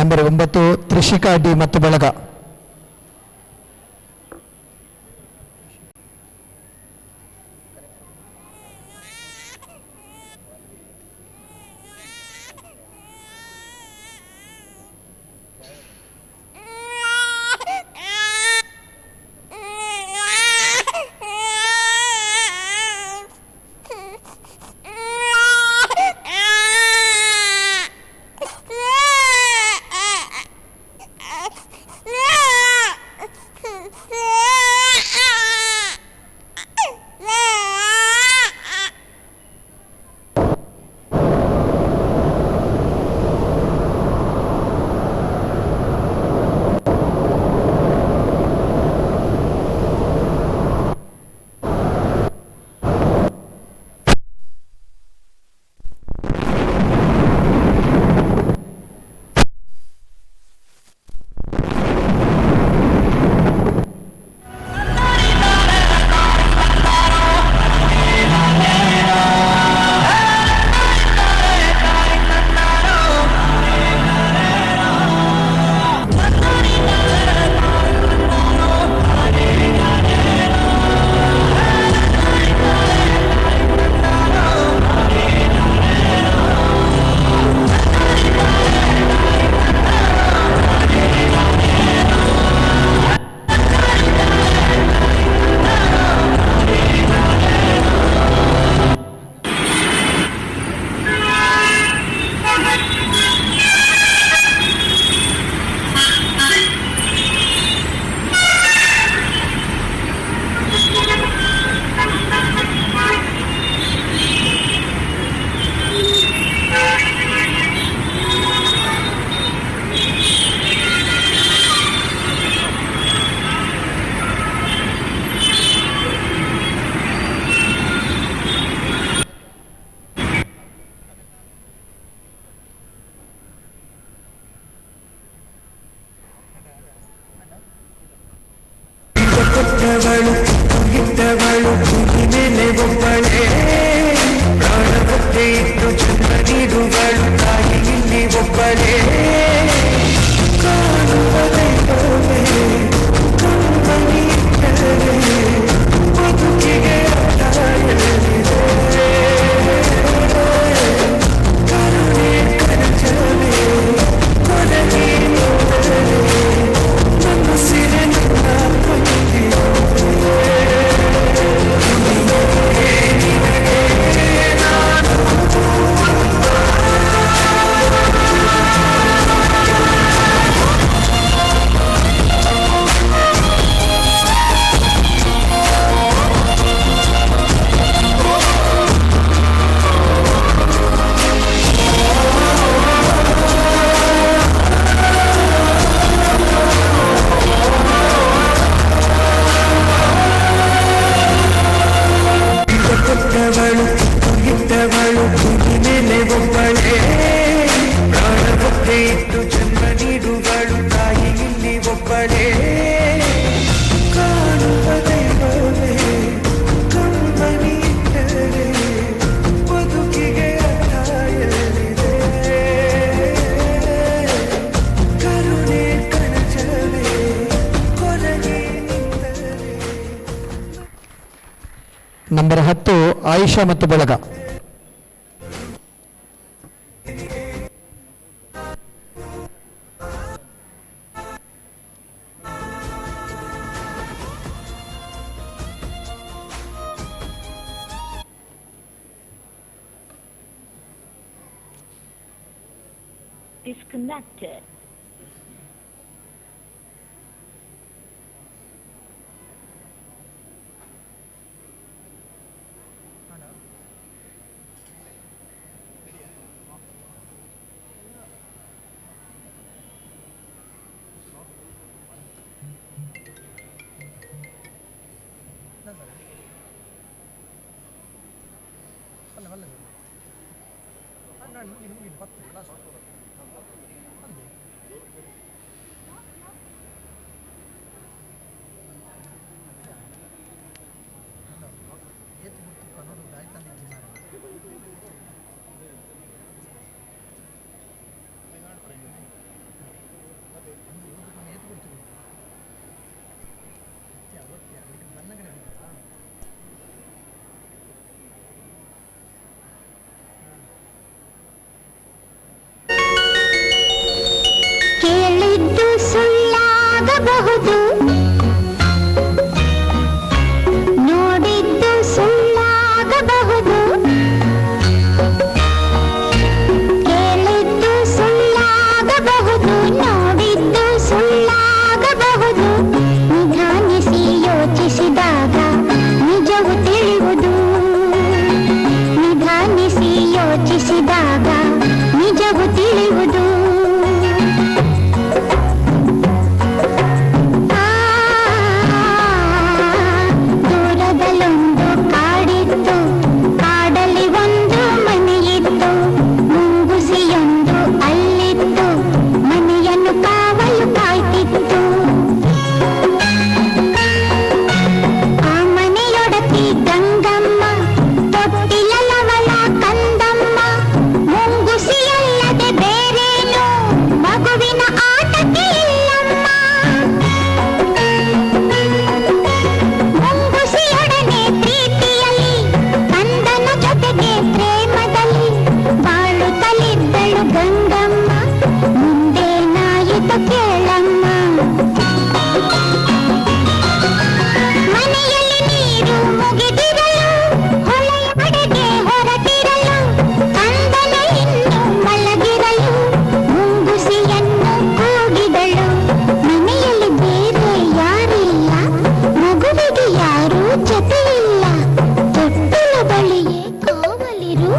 ನಂಬರ್ 9 ತ್ರಿಷಿಕಾ ಡಿ ಮತ್ತು ಬಳಗ. ನಂಬರ್ 10 ಆಯಿಷಾ ಮತ್ತು ಬಳಗ. Disconnected. ಕೇಳಿದ್ದು ಸುಳ್ಳಾಗಬಹುದು, ನೋಡಿದ್ದು ಸುಳ್ಳಾಗಬಹುದು. ಕೇಳಿದ್ದು ಸುಳ್ಳಾಗಬಹುದು, ನೋಡಿದ್ದು ಸುಳ್ಳಾಗಬಹುದು. ನಿಧಾನಿಸಿ ಯೋಚಿಸಿದಾಗ ನಿಜವು ತಿಳಿಯುವುದು. ನಿಧಾನಿಸಿ ಯೋಚಿಸಿದಾಗ ನಿಜವು ತಿಳಿಯುವುದು. ದೂರದಲ್ಲೊಂದು ಕಾಡಿತ್ತು, ಕಾಡಲ್ಲಿ ಒಂದು ಮನೆಯಿತ್ತು. ಮುಂಗುಸಿಯೊಂದು ಅಲ್ಲಿತ್ತು, ಮನೆಯನ್ನು ಕಾವಲು ಕಾಯ್ತಿತ್ತು. ಆ ಮನೆಯೊಡತಿ ಗಂಗಮ್ಮ, ತೊಟ್ಟಿಲವಳ ಕಂದಮ್ಮ. ಮುಂಗುಸಿಯಲ್ಲದೆ ಬೇರೇನು ಮಗುವಿನ ಆಟಕ್ಕೆ ಇಲ್ಲಮ್ಮ. ಮುಂಗುಸಿಯೊಡನೆ ಪ್ರೀತಿಯಲ್ಲಿ, ಕಂದನ ಜೊತೆಗೆ ಪ್ರೇಮದಲ್ಲಿ ಬಾಳುತ್ತಲಿದ್ದಳು ಗಂಗಮ್ಮ. ಮುಂದೇನಾಯಿತು ಕೇಳಮ್ಮ. ಮನೆಯಲ್ಲಿ ನೀರು ಮುಗಿದಿರಲು, ಹೊಳೆಯ ಕಡೆಗೆ ಹೊರಟಿರಲು, ಕಂದನ ಇನ್ನು ಮಲಗಿರಲು ಮುಂಗುಸಿಯನ್ನು ಕೂಗಿದಳು. ಮನೆಯಲ್ಲಿ ಬೇರೆ ಯಾರಿಲ್ಲ, ಮಗುವಿಗೆ ಯಾರೂ ಜೊತೆಯಿಲ್ಲ. ತೊಟ್ಟಿಲ ಬಳಿಯೇ ಕಾವಲಿರು,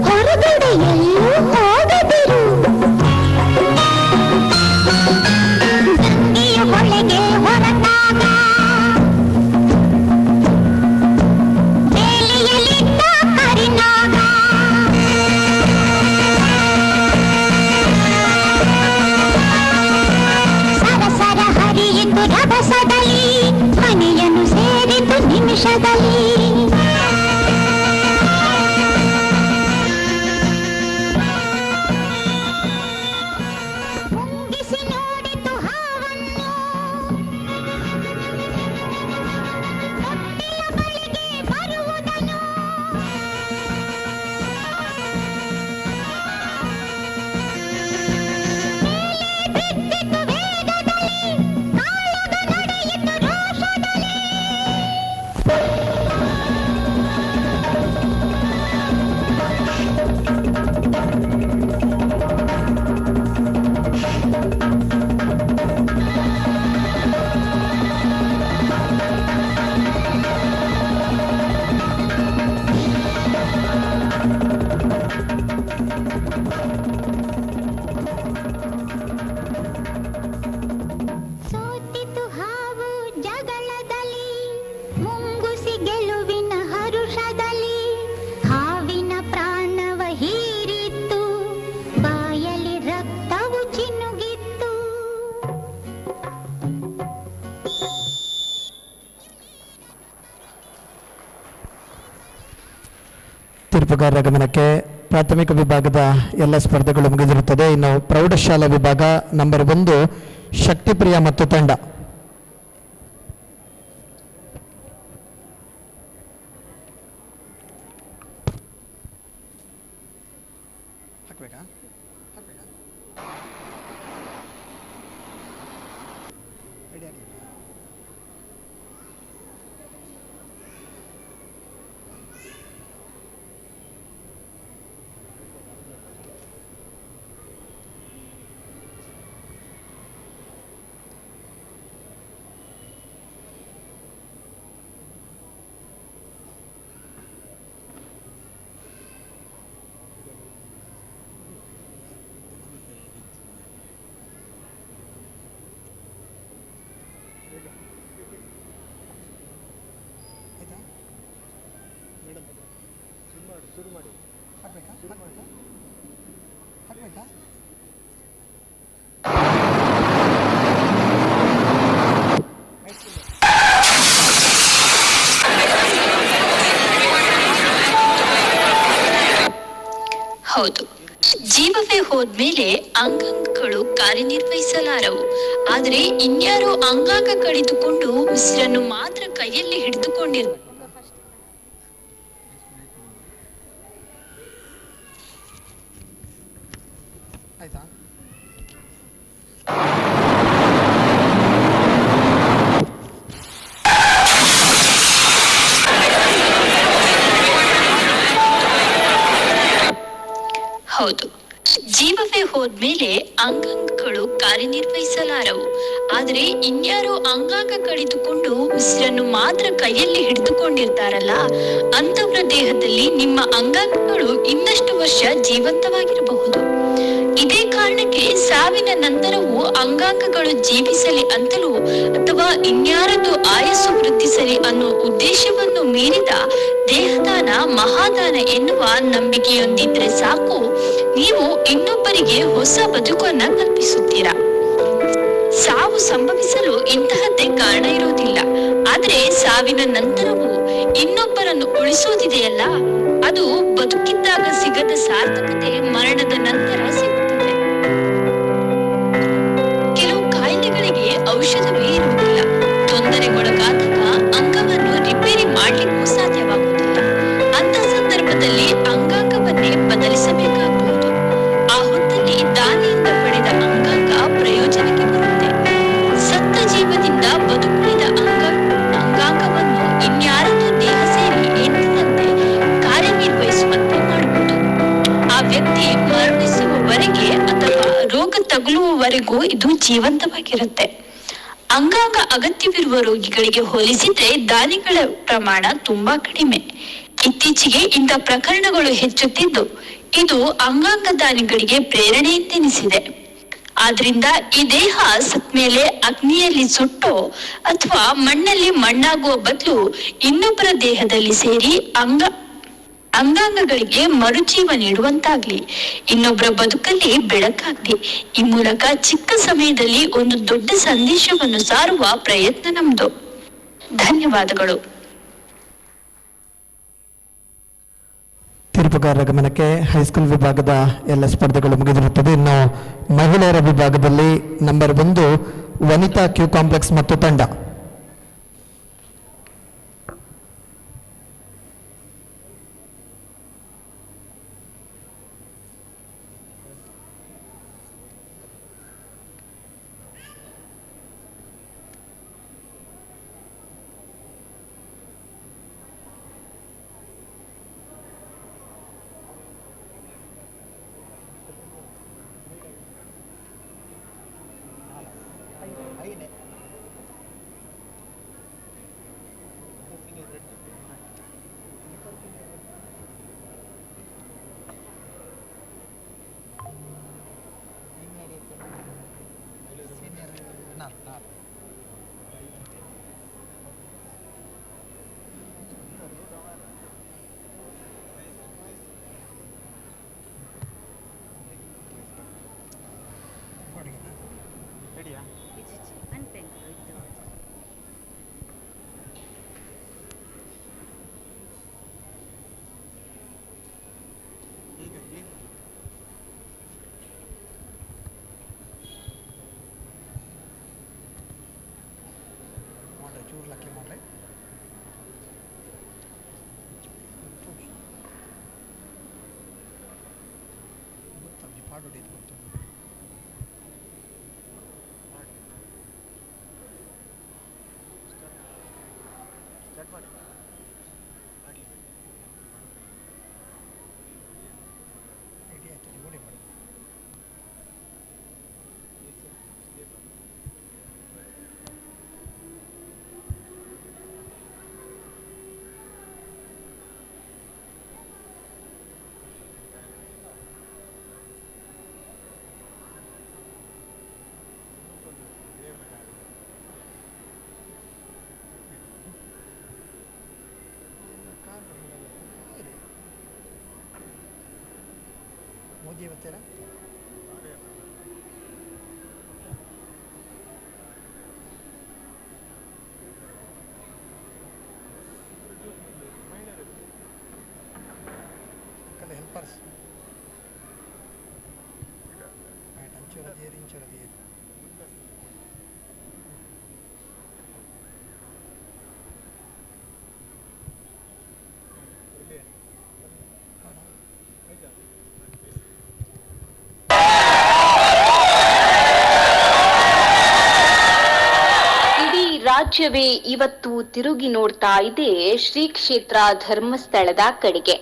ಹೊರಗಡೆ ಎಲ್ಲೂ ಹೋಗದಿರು. ಗಂಗೆಯ ಹೊಳೆಗೆ ಹೊರಟಾಗ ಬೇಲಿಯಲ್ಲಿದ್ದ ಕರಿನಾಗ. ಸರಸರ ಹರಿಯಿತು ರಭಸದಲ್ಲಿ, ಮನೆಯನ್ನು ಸೇರಿತು ನಿಮಿಷದಲ್ಲಿ. ಮುಂಗಿಸಿ ನೋಡಿತು ಹಾವನ್ನು, ತೊಟ್ಟಿಲ ಬಳಿಗೆ ಬರುವುದನ್ನು. ಮೇಲೆ ಬಿದ್ದಿತು ವೇಗದಲ್ಲಿ, ಕಾಳಗ ನಡೆಯಿತು ರೋಷದಲ್ಲಿ. ಸೋತಿತು ಹಾವು ಜಗಳದಲ್ಲಿ, ಮುಂಗುಸಿ ಗೆಲುವಿನ ಹರುಷದಲ್ಲಿ. ಹಾವಿನ ಪ್ರಾಣವ ಹೀರಿತ್ತು, ಬಾಯಲ್ಲಿ ರಕ್ತವು ಚಿನ್ನುಗಿತ್ತು. ತೀರ್ಪುಗಾರರ ಗಮನಕ್ಕೆ ಪ್ರಾಥಮಿಕ ವಿಭಾಗದ ಎಲ್ಲ ಸ್ಪರ್ಧೆಗಳು ಮುಗಿದಿರುತ್ತದೆ. ಇನ್ನು ಪ್ರೌಢಶಾಲಾ ವಿಭಾಗ ನಂಬರ್ 1 ಶಕ್ತಿಪ್ರಿಯ ಮತ್ತು ತಂಡ. ಹಾಕ್ಬೇಕಾ? ಹಾಕ್ಬೇಕಾ? ರೆಡಿ ಆಗಲಿ. ಶುರು ಮಾಡಿ. ಹಾಕ್ಬೇಕಾ? ಹಾಕ್ಬೇಕಾ? ಹೌದು, ಜೀವವೇ ಹೋದ್ಮೇಲೆ ಅಂಗಾಂಗಗಳು ಕಾರ್ಯನಿರ್ವಹಿಸಲಾರವು. ಆದರೆ ಇನ್ಯಾರೋ ಅಂಗಾಂಗ ಕಳೆದುಕೊಂಡು ಉಸಿರನ್ನು ಮಾತ್ರ ಕೈಯಲ್ಲಿ ಹಿಡಿದುಕೊಂಡಿರು. ಆಯ್ತಾ? ಹೌದು, ಜೀವವೇ ಹೋದ್ಮೇಲೆ ಅಂಗಾಂಗಗಳು ಕಾರ್ಯನಿರ್ವಹಿಸಲಾರವು. ಆದರೆ ಇನ್ಯಾರೋ ಅಂಗಾಂಗ ಕಳೆದುಕೊಂಡು ಉಸಿರನ್ನು ಮಾತ್ರ ಕೈಯಲ್ಲಿ ಹಿಡಿದುಕೊಂಡಿರ್ತಾರಲ್ಲ, ಅಂತವರ ದೇಹದಲ್ಲಿ ನಿಮ್ಮ ಅಂಗಾಂಗಗಳು ಇನ್ನಷ್ಟು ವರ್ಷ ಜೀವಂತವಾಗಿರಬಹುದು. ಇದೇ ಕಾರಣಕ್ಕೆ ಸಾವಿನ ನಂತರವೂ ಅಂಗಾಂಗಗಳು ಜೀವಿಸಲಿ ಅಂತಲೂ ಅಥವಾ ಇನ್ಯಾರದು ಆಯಸ್ಸು ವೃದ್ಧಿಸಲಿ ಅನ್ನೋ ಉದ್ದೇಶವನ್ನು ಮೀರಿದ ದೇಹದಾನ ಮಹಾದಾನ ಎನ್ನುವ ನಂಬಿಕೆಯೊಂದಿದ್ರೆ ಸಾಕು, ನೀವು ಇನ್ನೊಬ್ಬರಿಗೆ ಹೊಸ ಬದುಕನ್ನ ಕಲ್ಪಿಸುತ್ತೀರಾ. ಸಾವು ಸಂಭವಿಸಲು ಇಂತಹದ್ದೇ ಕಾರಣ ಇರುವುದಿಲ್ಲ. ಆದರೆ ಸಾವಿನ ನಂತರವೂ ಇನ್ನೊಬ್ಬರನ್ನು ಉಳಿಸೋದಿದೆಯಲ್ಲ, ಅದು ಬದುಕಿದ್ದಾಗ ಸಿಗದ ಸಾರ್ಥಕತೆ ಮರಣದ ನಂತರ ಸಿಗುತ್ತದೆ. ಕೆಲವು ಕಾಯಿಲೆಗಳಿಗೆ ಔಷಧವೇ ಇರುವುದಿಲ್ಲ. ತೊಂದರೆಗೊಳಗಾದಾಗ ಅಂಗವನ್ನು ರಿಪೇರಿ ಮಾಡ್ಲಿಕ್ಕೂ ಸಾಧ್ಯವಾಗುವುದಿಲ್ಲ. ಅಂತ ಸಂದರ್ಭದಲ್ಲಿ ಅಂಗಾಂಗವನ್ನೇ ಬದಲಿಸಬೇಕಾಗಬಹುದು. ಆ ಹೊತ್ತಲ್ಲಿ ದಾನಿಯಿಂದ ಪಡೆದ ಅಂಗಾಂಗ ಪ್ರಯೋಜನಕ್ಕೆ ಬರುತ್ತೆ. ಸತ್ತ ಜೀವದಿಂದ ಬದುಕುಳಿದ ಅಂಗಾಂಗವನ್ನು ಇನ್ಯಾರದು ದೇಹ ಸೇರಿ ಎಂದಿನಂತೆ ಕಾರ್ಯನಿರ್ವಹಿಸುವಂತೆ ಮಾಡುವುದು. ಆ ವ್ಯಕ್ತಿ ಮರಣಿಸುವವರೆಗೆ ಅಥವಾ ರೋಗ ತಗುಲುವವರೆಗೂ ಇದು ಜೀವಂತವಾಗಿರುತ್ತೆ. ಅಂಗಾಂಗ ಅಗತ್ಯವಿರುವ ರೋಗಿಗಳಿಗೆ ಹೋಲಿಸಿದ್ರೆ ದಾನಿಗಳ ಪ್ರಮಾಣ ತುಂಬಾ ಕಡಿಮೆ. ಇತ್ತೀಚೆಗೆ ಇಂಥ ಪ್ರಕರಣಗಳು ಹೆಚ್ಚುತ್ತಿದ್ದು ಇದು ಅಂಗಾಂಗ ದಾನಿಗಳಿಗೆ ಪ್ರೇರಣೆಯೆಂದೆನಿಸಿದೆ. ಆದ್ರಿಂದ ಈ ದೇಹ ಸತ್ಮೇಲೆ ಅಗ್ನಿಯಲ್ಲಿ ಸುಟ್ಟೋ ಅಥವಾ ಮಣ್ಣಲ್ಲಿ ಮಣ್ಣಾಗುವ ಬದಲು ಇನ್ನೊಬ್ಬರ ದೇಹದಲ್ಲಿ ಸೇರಿ ಅಂಗಾಂಗಗಳಿಗೆ ಮರುಜೀವ ನೀಡುವಂತಾಗ್ಲಿ, ಇನ್ನೊಬ್ಬರ ಬದುಕಲ್ಲಿ ಬೆಳಕಾಗ್ಲಿ. ಈ ಮೂಲಕ ಚಿಕ್ಕ ಸಮಯದಲ್ಲಿ ಒಂದು ದೊಡ್ಡ ಸಂದೇಶವನ್ನು ಸಾರುವ ಪ್ರಯತ್ನ ನಮ್ದು. ಧನ್ಯವಾದಗಳು. ತೀರ್ಪುಗಾರರ ಗಮನಕ್ಕೆ ಹೈಸ್ಕೂಲ್ ವಿಭಾಗದ ಎಲ್ಲ ಸ್ಪರ್ಧೆಗಳು ಮುಗಿದಿರುತ್ತದೆ. ಇನ್ನು ಮಹಿಳೆಯರ ವಿಭಾಗದಲ್ಲಿ ನಂಬರ್ 1 ವನಿತಾ ಕ್ಯೂ ಕಾಂಪ್ಲೆಕ್ಸ್ ಮತ್ತು ತಂಡ. ಮೋದಿ ಇವತ್ತೆಲ್ಲ ಹೆಲ್ಪರ್ಸ್ ರಾಜ್ಯವೇ ಇವತ್ತು ತಿರುಗಿ ನೋಡ್ತಾ ಇದೆ ಶ್ರೀ ಕ್ಷೇತ್ರ ಧರ್ಮಸ್ಥಳದ ಕಡೆಗೆ.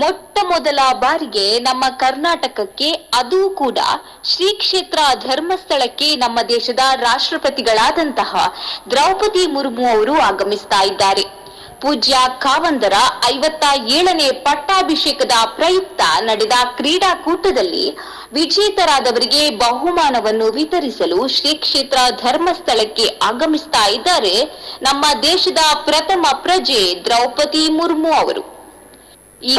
ಮೊಟ್ಟ ಮೊದಲ ಬಾರಿಗೆ ನಮ್ಮ ಕರ್ನಾಟಕಕ್ಕೆ, ಅದೂ ಕೂಡ ಶ್ರೀ ಕ್ಷೇತ್ರ ಧರ್ಮಸ್ಥಳಕ್ಕೆ ನಮ್ಮ ದೇಶದ ರಾಷ್ಟ್ರಪತಿಗಳಾದಂತಹ ದ್ರೌಪದಿ ಮುರ್ಮು ಅವರು ಆಗಮಿಸ್ತಾ ಇದ್ದಾರೆ. ಪೂಜ್ಯ ಕಾವಂದರ 57ನೇ ಪಟ್ಟಾಭಿಷೇಕದ ಪ್ರಯುಕ್ತ ನಡೆದ ಕ್ರೀಡಾಕೂಟದಲ್ಲಿ ವಿಜೇತರಾದವರಿಗೆ ಬಹುಮಾನವನ್ನು ವಿತರಿಸಲು ಶ್ರೀ ಕ್ಷೇತ್ರ ಧರ್ಮಸ್ಥಳಕ್ಕೆ ಆಗಮಿಸ್ತಾ ಇದ್ದಾರೆ ನಮ್ಮ ದೇಶದ ಪ್ರಥಮ ಪ್ರಜೆ ದ್ರೌಪದಿ ಮುರ್ಮು ಅವರು. ಈ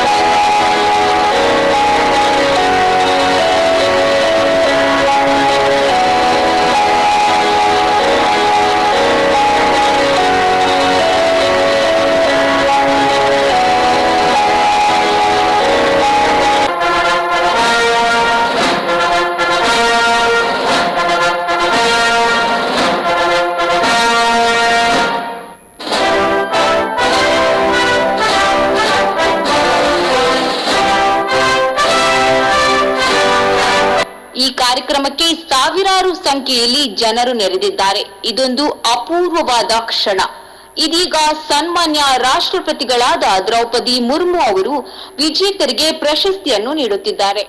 ಕಾರ್ಯಕ್ರಮಕ್ಕೆ ಸಾವಿರಾರು ಸಂಖ್ಯೆಯಲ್ಲಿ ಜನರು ನೆರೆದಿದ್ದಾರೆ. ಇದೊಂದು ಅಪೂರ್ವವಾದ ಕ್ಷಣ. ಇದೀಗ ಸನ್ಮಾನ್ಯ ರಾಷ್ಟ್ರಪತಿಗಳಾದ ದ್ರೌಪದಿ ಮುರ್ಮು ಅವರು ವಿಜೇತರಿಗೆ ಪ್ರಶಸ್ತಿಯನ್ನು ನೀಡುತ್ತಿದ್ದಾರೆ.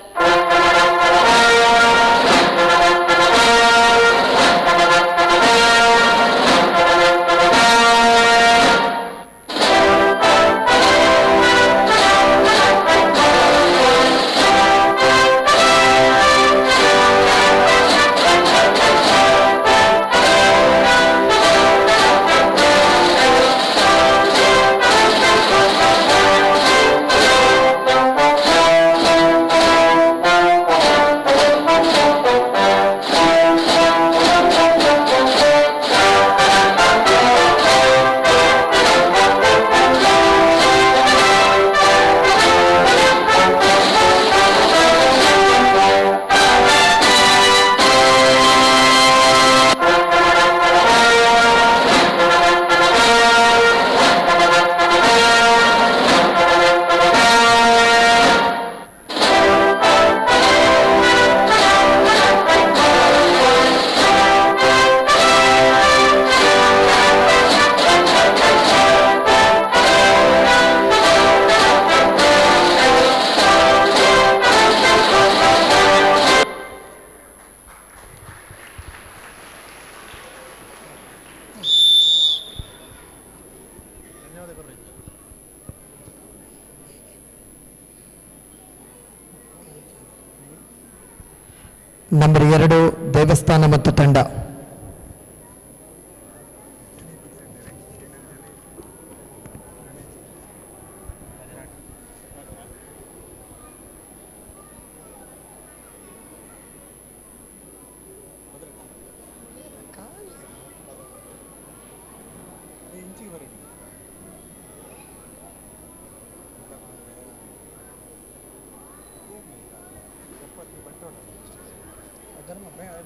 ನಂಬರ್ 2 ದೇವಸ್ಥಾನ ಮತ್ತು ತಂಡ.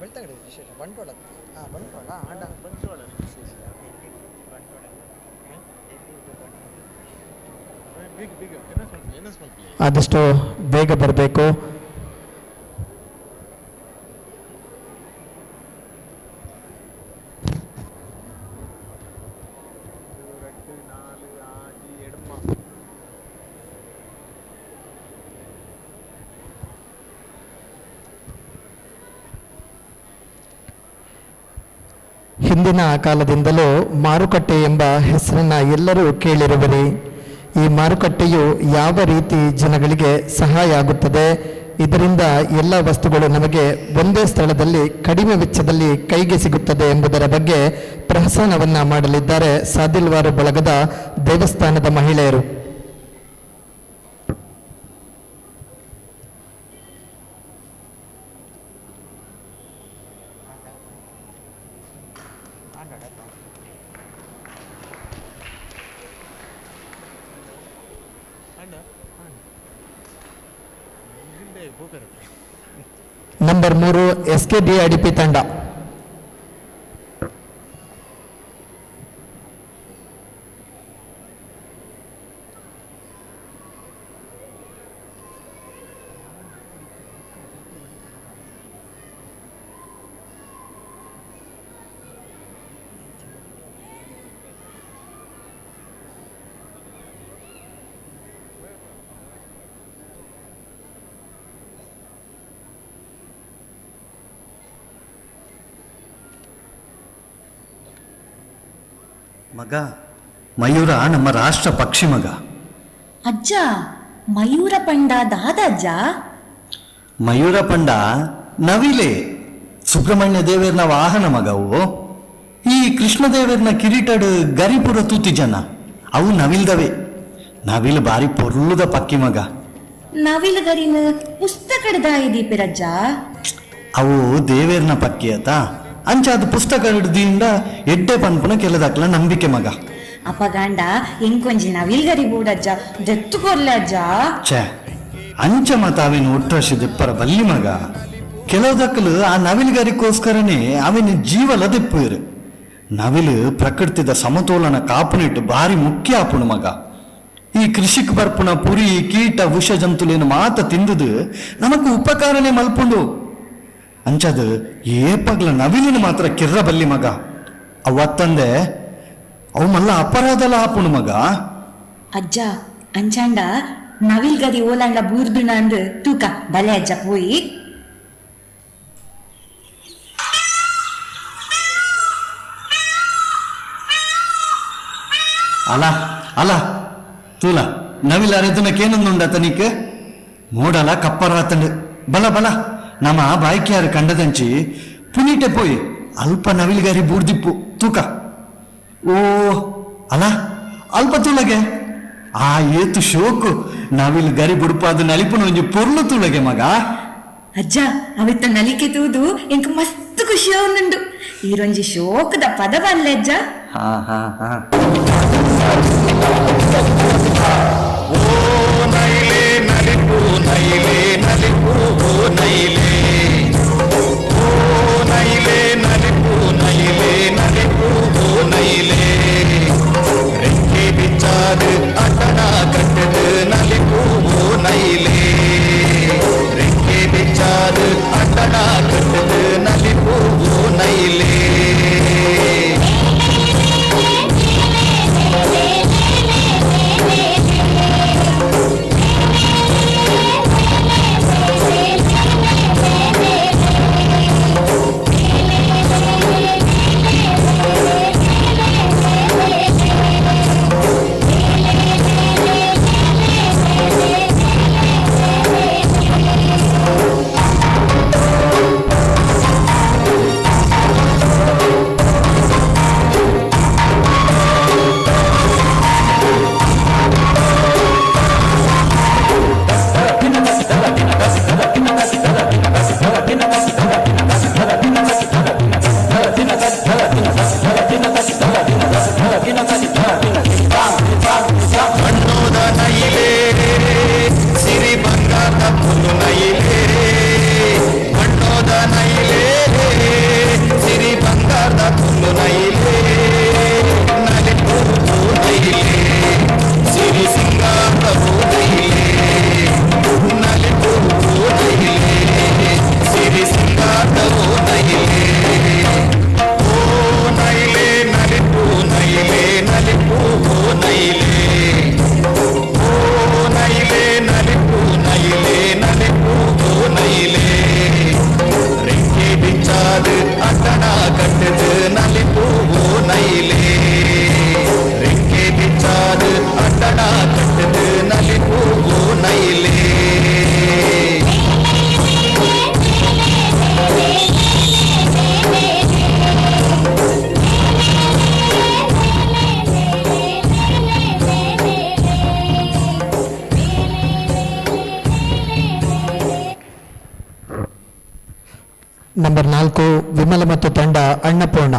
ಬೆಳ್ತಂಗಡಿ ವಿಶೇಷ ಬಂಟ್ವಾಳ. ಬಂಟ್ವಾಳ ಆಂಡ ಬಂಟ್ವಾಳ ವಿಶೇಷ ಆದಷ್ಟು ಬೇಗ ಬರಬೇಕು. ಹಿಂದಿನ ಕಾಲದಿಂದಲೂ ಮಾರುಕಟ್ಟೆ ಎಂಬ ಹೆಸರನ್ನ ಎಲ್ಲರೂ ಕೇಳಿರುವಿರಿ. ಈ ಮಾರುಕಟ್ಟೆಯು ಯಾವ ರೀತಿ ಜನಗಳಿಗೆ ಸಹಾಯ ಆಗುತ್ತದೆ, ಇದರಿಂದ ಎಲ್ಲ ವಸ್ತುಗಳು ನಮಗೆ ಒಂದೇ ಸ್ಥಳದಲ್ಲಿ ಕಡಿಮೆ ವೆಚ್ಚದಲ್ಲಿ ಕೈಗೆ ಸಿಗುತ್ತದೆ ಎಂಬುದರ ಬಗ್ಗೆ ಪ್ರಹಸನವನ್ನ ಮಾಡಲಿದ್ದಾರೆ ಸಾದಿಲ್ವಾರು ಬಳಗದ ದೇವಸ್ಥಾನದ ಮಹಿಳೆಯರು. ನಂಬರ್ 3 SKDIDP ತಂಡ. ಮಗ ಮಯೂರ ನಮ್ಮ ರಾಷ್ಟ್ರ ಪಕ್ಷಿ ಮಗ. ಅಜ್ಜ ಮಯೂರ ಪಂಡ ದಾದಜ್ಜ. ಮಯೂರ ಪಂಡ ನವಿಲೆ ಸುಬ್ರಹ್ಮಣ್ಯ ದೇವೇರ್ನ ವಾಹನ ಮಗವು. ಈ ಕೃಷ್ಣದೇವೇರ್ನ ಕಿರೀಟಡ್ ಗರಿಪುರ ತೂತಿ ಜನ ಅವು ನವಿಲ್ದವೆ. ನವಿಲ್ ಬಾರಿ ಪೊರ್ಲುದ ಪಕ್ಕಿ ಮಗ. ನವಿಲ್ ಗರಿನ ಪುಸ್ತಕದ ದೀಪಿರಜ್ಜ. ಅವು ದೇವೇರ್ನ ಪಕ್ಕಿ ಆತ ಅಂಚ ಅದು ಪುಸ್ತಕ ಹಿಡ್ದಿಂದ ಎಡ್ಡೆ ಪನ್ಪುನ ಕೆಲದಕ್ಲ ನಂಬಿಕೆ ಮಗ. ಅಪಗಾಂಡ ಎಂಕೊಂಜಿ ನವಿಲ್ ಗರಿ ಬೂಡಜ್ಜ ದೆತ್ತು ಕೊರ್ಲಜ್ಜ. ಛೇ ಅಂಚ ಮತ ಅವೇನು ಒಟ್ಟರಶಿ ದಿಪ್ಪರ ಬಲ್ಲಿ ಮಗ. ಕೆಲವುದಕ್ಕಲು ಆ ನವಿಲ್ ಗರಿಗೋಸ್ಕರನೇ ಅವೇನು ಜೀವಲ ದಿಪ್ಪುರು. ನವಿಲು ಪ್ರಕೃತಿದ ಸಮತೋಲನ ಕಾಪುನಿಟ್ಟು ಭಾರಿ ಮುಖ್ಯ ಆಪುಣು ಮಗ. ಈ ಕೃಷಿಕ್ ಬರ್ಪುಣ ಪುರಿ ಕೀಟ ವಿಷ ಜಂತುಲೇನು ಮಾತ ತಿಂದುದು ನಮಕ್ ಉಪಕಾರನೇ ಮಲ್ಪುಂಡು. ಅಂಚದು ಏಪಗ್ಲ ನವಿಲಿನ ಮಾತ್ರ ಕಿರ್ರ ಬಲ್ಲಿ ಮಗ. ಅವತ್ತಂದೆ ಅವು ಮಲ್ಲ ಅಪರಾಧಲ ಆಪುಣು ಮಗ. ಅಜ್ಜ ಅಂಚಾಂಡ ನವಿಲ್ ಗರಿ ಓಲಾಂಡ ಬೂರ್ದುಣ ಅಂದು ತೂಕ ಬಲೆ ಅಜ್ಜ ಪೋಯಿ. ಅಲ ಅಲ ತೂಲ ನವಿಲ ಅರೆದನಕ್ಕೇನೊಂದುಂಡ ತನಿಕ್ ಮೂಡಲ ಕಪ್ಪರಾತಂಡು ಬಲ ಬಲ ನಮ್ಮ ಬಾಯ್ಕಿಯಾರು ಕಂಡದಂಚಿ ಪುನೀಟೆ ಪೋಯಿ ಅಲ್ಪ ನವಿಲ್ಗಾರಿ ಬೂರ್ದಿಪ್ಪು ತೂಕ. ಓ ಅಲ ಅಲ್ಪ ತೂಲಗೆ ಆ ಏತು ಶೋಕು ನವಿಲ್ ಗರಿ ಬುಡುಪಾದ ನಲಿಪುನ ಒಂಜಿ ಪೊರ್ಲು ತೂಲಗೆ ಮಗ. ಅಜ್ಜ ಅವಿತ್ತ ನಲಿಕೆ ತೂದು ಎಂಕ ಮಸ್ತ್ ಖುಷಿ ಆವೊಂದುಂಡು. ಈರೊಂಜಿ ಶೋಕದ ಪದ ಬಲ್ಲೆ ಅಜ್ಜ. ಹಾ ಹಾ ಹಾ. ಓ ನೈಲೆ ನಲಿಪು ನೈಲೆ ನಲಿಪು ಓ ನೈಲೆ. ಓ ನೈಲೆ ನಲಿಪು ನೈಲೆ ನಲಿಪು ಓ ನೈಲೆ. ರೆಕ್ಕೆ ಬಿಚ್ಚಾದು ಅಟಣ ಕಟ್ಟದು ನಲಿಪು ಓ ನೈಲೆ. ರೆಕ್ಕೆ ಬಿಚ್ಚಾದು ಅಟಣ ಕಟ್ಟದು ನಲಿಪು ಓ ನೈಲೆ. ನಂಬರ್ 4 ವಿಮಲ ಮತ್ತು ತಂಡ ಅನ್ನಪೂರ್ಣ.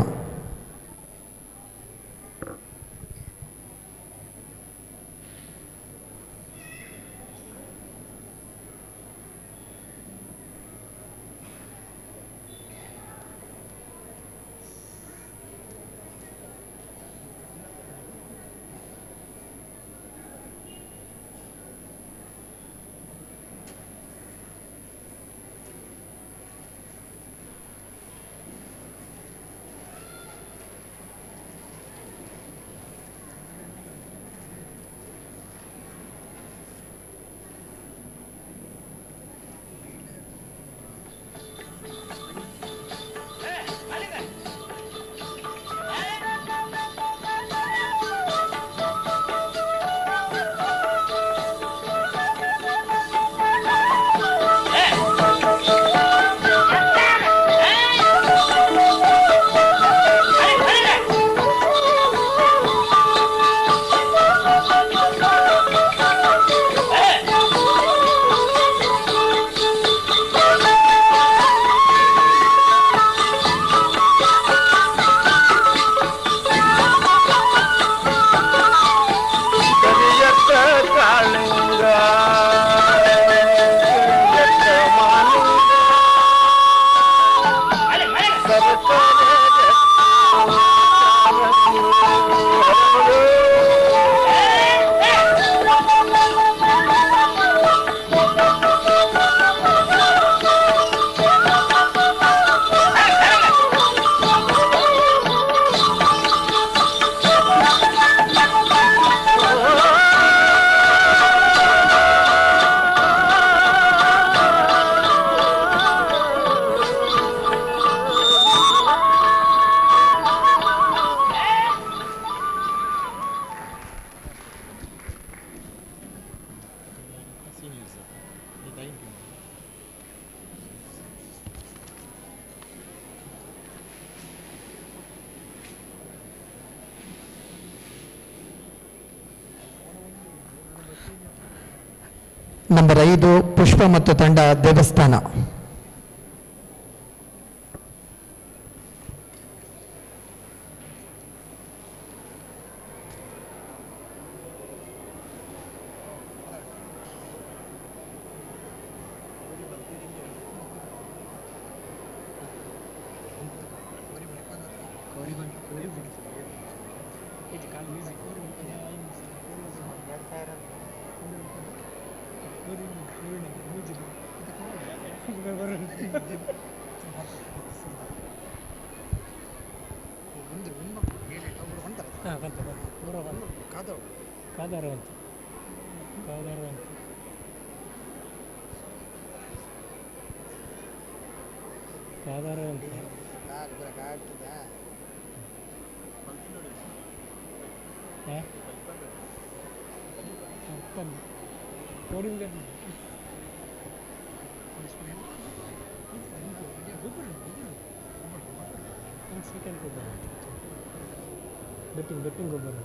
ನಂಬರ್ 5 ಪುಷ್ಪ ಮತ್ತು ತಂಡ ದೇವಸ್ಥಾನ. ಬೆಟ್ಟಿಂಗ್ ಗೊಬ್ಬರ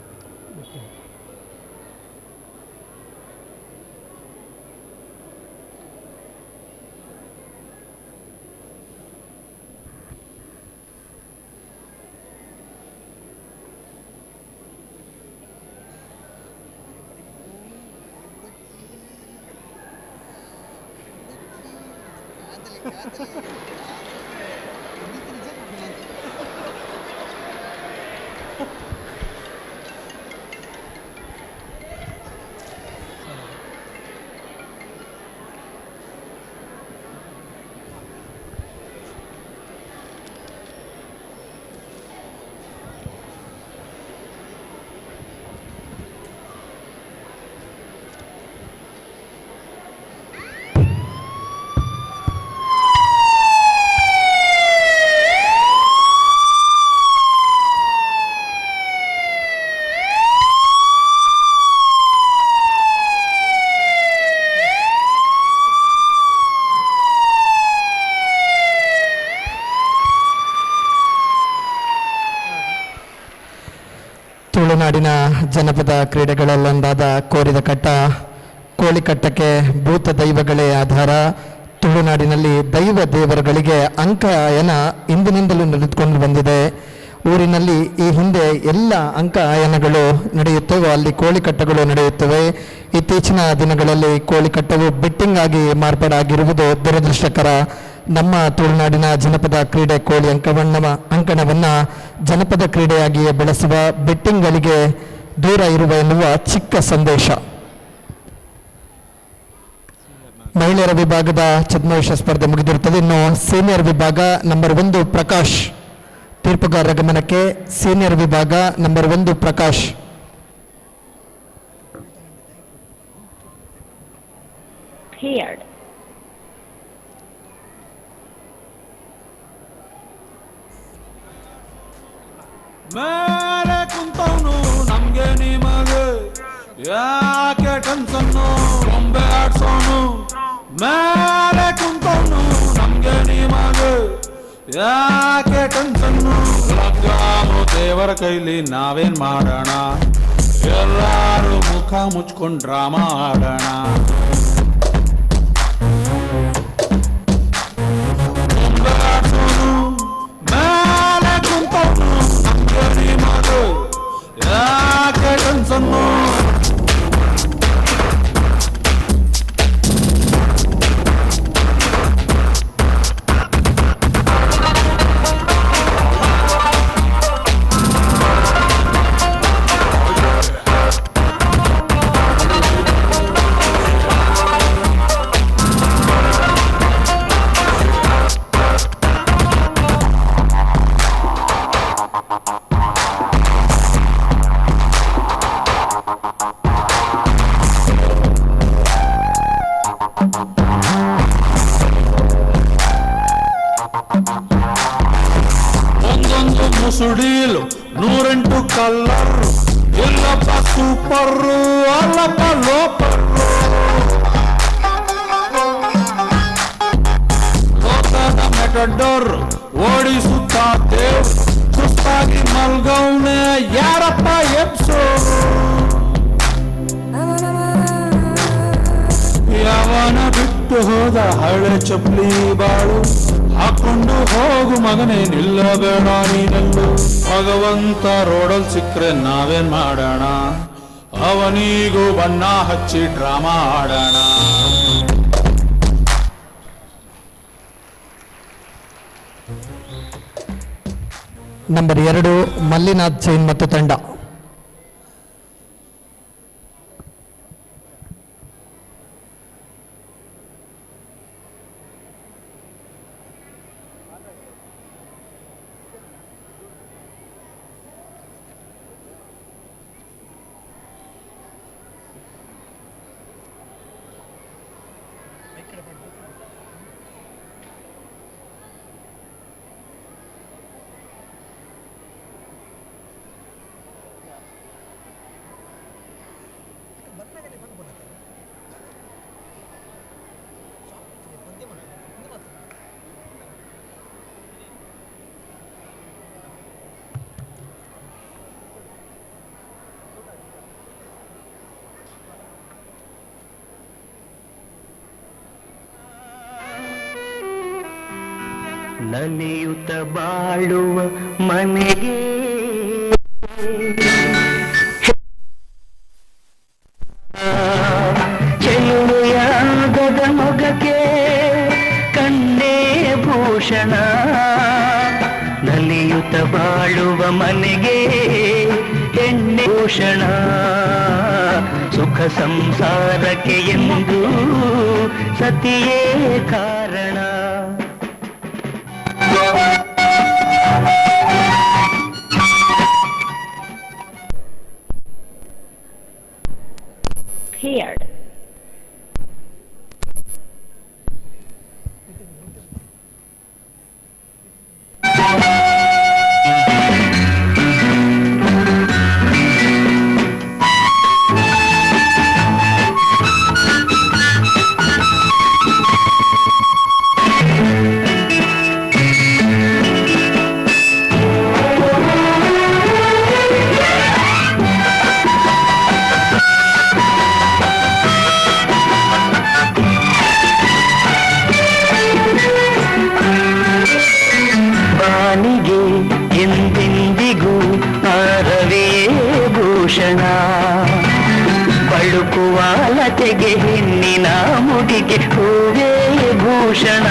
ತುಳುನಾಡಿನ ಜನಪದ ಕ್ರೀಡೆಗಳಲ್ಲೊಂದಾದ ಕೋರಿದ ಕಟ್ಟ. ಕೋಳಿಕಟ್ಟಕ್ಕೆ ಭೂತ ದೈವಗಳೇ ಆಧಾರ. ತುಳುನಾಡಿನಲ್ಲಿ ದೈವ ದೇವರುಗಳಿಗೆ ಅಂಕಆಯನ ಇಂದಿನಿಂದಲೂ ನಡೆದುಕೊಂಡು ಬಂದಿದೆ. ಊರಿನಲ್ಲಿ ಈ ಹಿಂದೆ ಎಲ್ಲ ಅಂಕಆಯನಗಳು ನಡೆಯುತ್ತವೆ, ಅಲ್ಲಿ ಕೋಳಿಕಟ್ಟಗಳು ನಡೆಯುತ್ತವೆ. ಇತ್ತೀಚಿನ ದಿನಗಳಲ್ಲಿ ಕೋಳಿಕಟ್ಟವು ಬೆಟ್ಟಿಂಗ್ ಆಗಿ ಮಾರ್ಪಾಡಾಗಿರುವುದು ದುರದೃಷ್ಟಕರ. ನಮ್ಮ ತುಳುನಾಡಿನ ಜನಪದ ಕ್ರೀಡೆ ಕೋಳಿ ಅಂಕಣವನ್ನು ಜನಪದ ಕ್ರೀಡೆಯಾಗಿಯೇ ಬೆಳೆಸುವ, ಬೆಟ್ಟಿಂಗ್ಗಳಿಗೆ ದೂರ ಇರುವ ಎನ್ನುವ ಚಿಕ್ಕ ಸಂದೇಶ. ಮಹಿಳೆಯರ ವಿಭಾಗದ ಛದ್ಮವೇಷ ಸ್ಪರ್ಧೆ ಮುಗಿದಿರುತ್ತದೆ. ಇನ್ನು ಸೀನಿಯರ್ ವಿಭಾಗ ನಂಬರ್ 1 ಪ್ರಕಾಶ್. ತೀರ್ಪುಗಾರರ ಗಮನಕ್ಕೆ ಸೀನಿಯರ್ ವಿಭಾಗ ನಂಬರ್ 1 ಪ್ರಕಾಶ್. Cleared. ಮೇಲೆ ಕುಂತವನು ನಮ್ಗೆ ನಿಮಗೆ ಯಾಕೆ ಟೆನ್ಸನ್ನು ಬೊಂಬೆ ಆಡ್ಸೋನು. ಮೇಲೆ ಕುಂತವನು ನಮ್ಗೆ ನಿಮಗೆ ಯಾಕೆ ಟೆನ್ಸನ್ನು. ಲಗ್ಗಾನು ದೇವರ ಕೈಲಿ ನಾವೇನ್ ಮಾಡೋಣ, ಎಲ್ಲಾರು ಮುಖ ಮುಚ್ಕೊಂಡು ಡ್ರಾಮಾ ಆಡೋಣ. ಬೊಂಬೆ ಆಡ್ಸೋನು ಮೇಲೆ ಕುಂತವನು ನಮ್ಗೆ ನಿಮಗೆ ಯಾಕೆ ಟೆನ್ಸನ್ನು. ಒಂದೊಂದು ಮುಸುಡೀಲು 108 ಕಲ್ಲರ್. ಇಲ್ಲಪ್ಪ ಸೂಪರ್ರು, ಅಲ್ಲಪ್ಪ ಲೋಪರ್ರು. ಲೋಕದ ಮೆಟಡೋರ್ ಓಡಿಸುತ್ತಾ ದೇವ್ ಸುಸ್ತಾಗಿ ಮಲ್ಗೌನೆ ಯಾರಪ್ಪ ಎಪ್ಸೋರು. ಯಾವ ಬಿಟ್ಟು ಹೋದ ಹಳೆ ಚಪ್ಪಲಿ ಬಾಳು ಹಾಕೊಂಡು ಹೋಗು ಮಗನೇ, ನಿಲ್ಲಬೇಡ ನೀನೆಲ್ಲೂ. ಭಗವಂತ ರೋಡಲ್ ಸಿಕ್ಕ್ರೆ ನಾವೇನ್ ಮಾಡೋಣ, ಅವನಿಗೂ ಬಣ್ಣ ಹಚ್ಚಿ ಡ್ರಾಮಾ ಆಡೋಣ. ನಂಬರ್ 2 ಮಲ್ಲಿನಾಥ್ ಜೈನ್ ಮತ್ತು ತಂಡ. ನಲಿಯುತ್ತ ಬಾಳುವ ಮನೆಗೆ ಚೆಲುವೆಯಾಗದ ಮೊಗಕ್ಕೆ ಕಣ್ಣೇ ಭೂಷಣ. ನಲಿಯುತ್ತ ಬಾಳುವ ಮನೆಗೆ ಹೆಣ್ಣೆ ಭೂಷಣ. ಸುಖ ಸಂಸಾರಕ್ಕೆ ಎಂದು ಸತಿಯೇ ಕಾರಣ. Heard. ಎಂದೆಂದಿಗೂ ಆರವೇ ಭೂಷಣ. ಬಳುಕುವ ಲತೆಗೆ ಹೆಣ್ಣಿನ ಮುಡಿಗೆ ಹೂವೇ ಭೂಷಣ.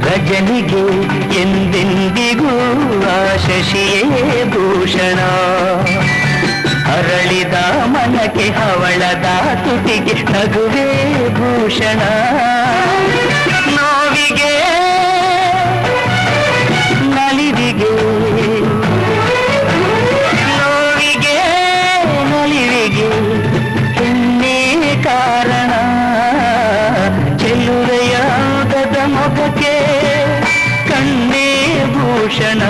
ರಜನಿಗೆ ಎಂದೆಂದಿಗೂ ಆ ಶಶಿಯೇ ಭೂಷಣ. ಅರಳಿದ ಮನಕ್ಕೆ ಹವಳದ ತುಟಿಗೆ ನಗುವೇ ಭೂಷಣ. ನೋವಿಗೆ ನಲಿವಿಗೆ ನೋವಿಗೆ ನಲಿವಿಗೆ ಹೆಣ್ಣೇ ಕಾರಣ. ಚೆಲುವೆಯಾಗದ ಮೊಗಕ್ಕೆ ಕಣ್ಣೇ ಭೂಷಣ.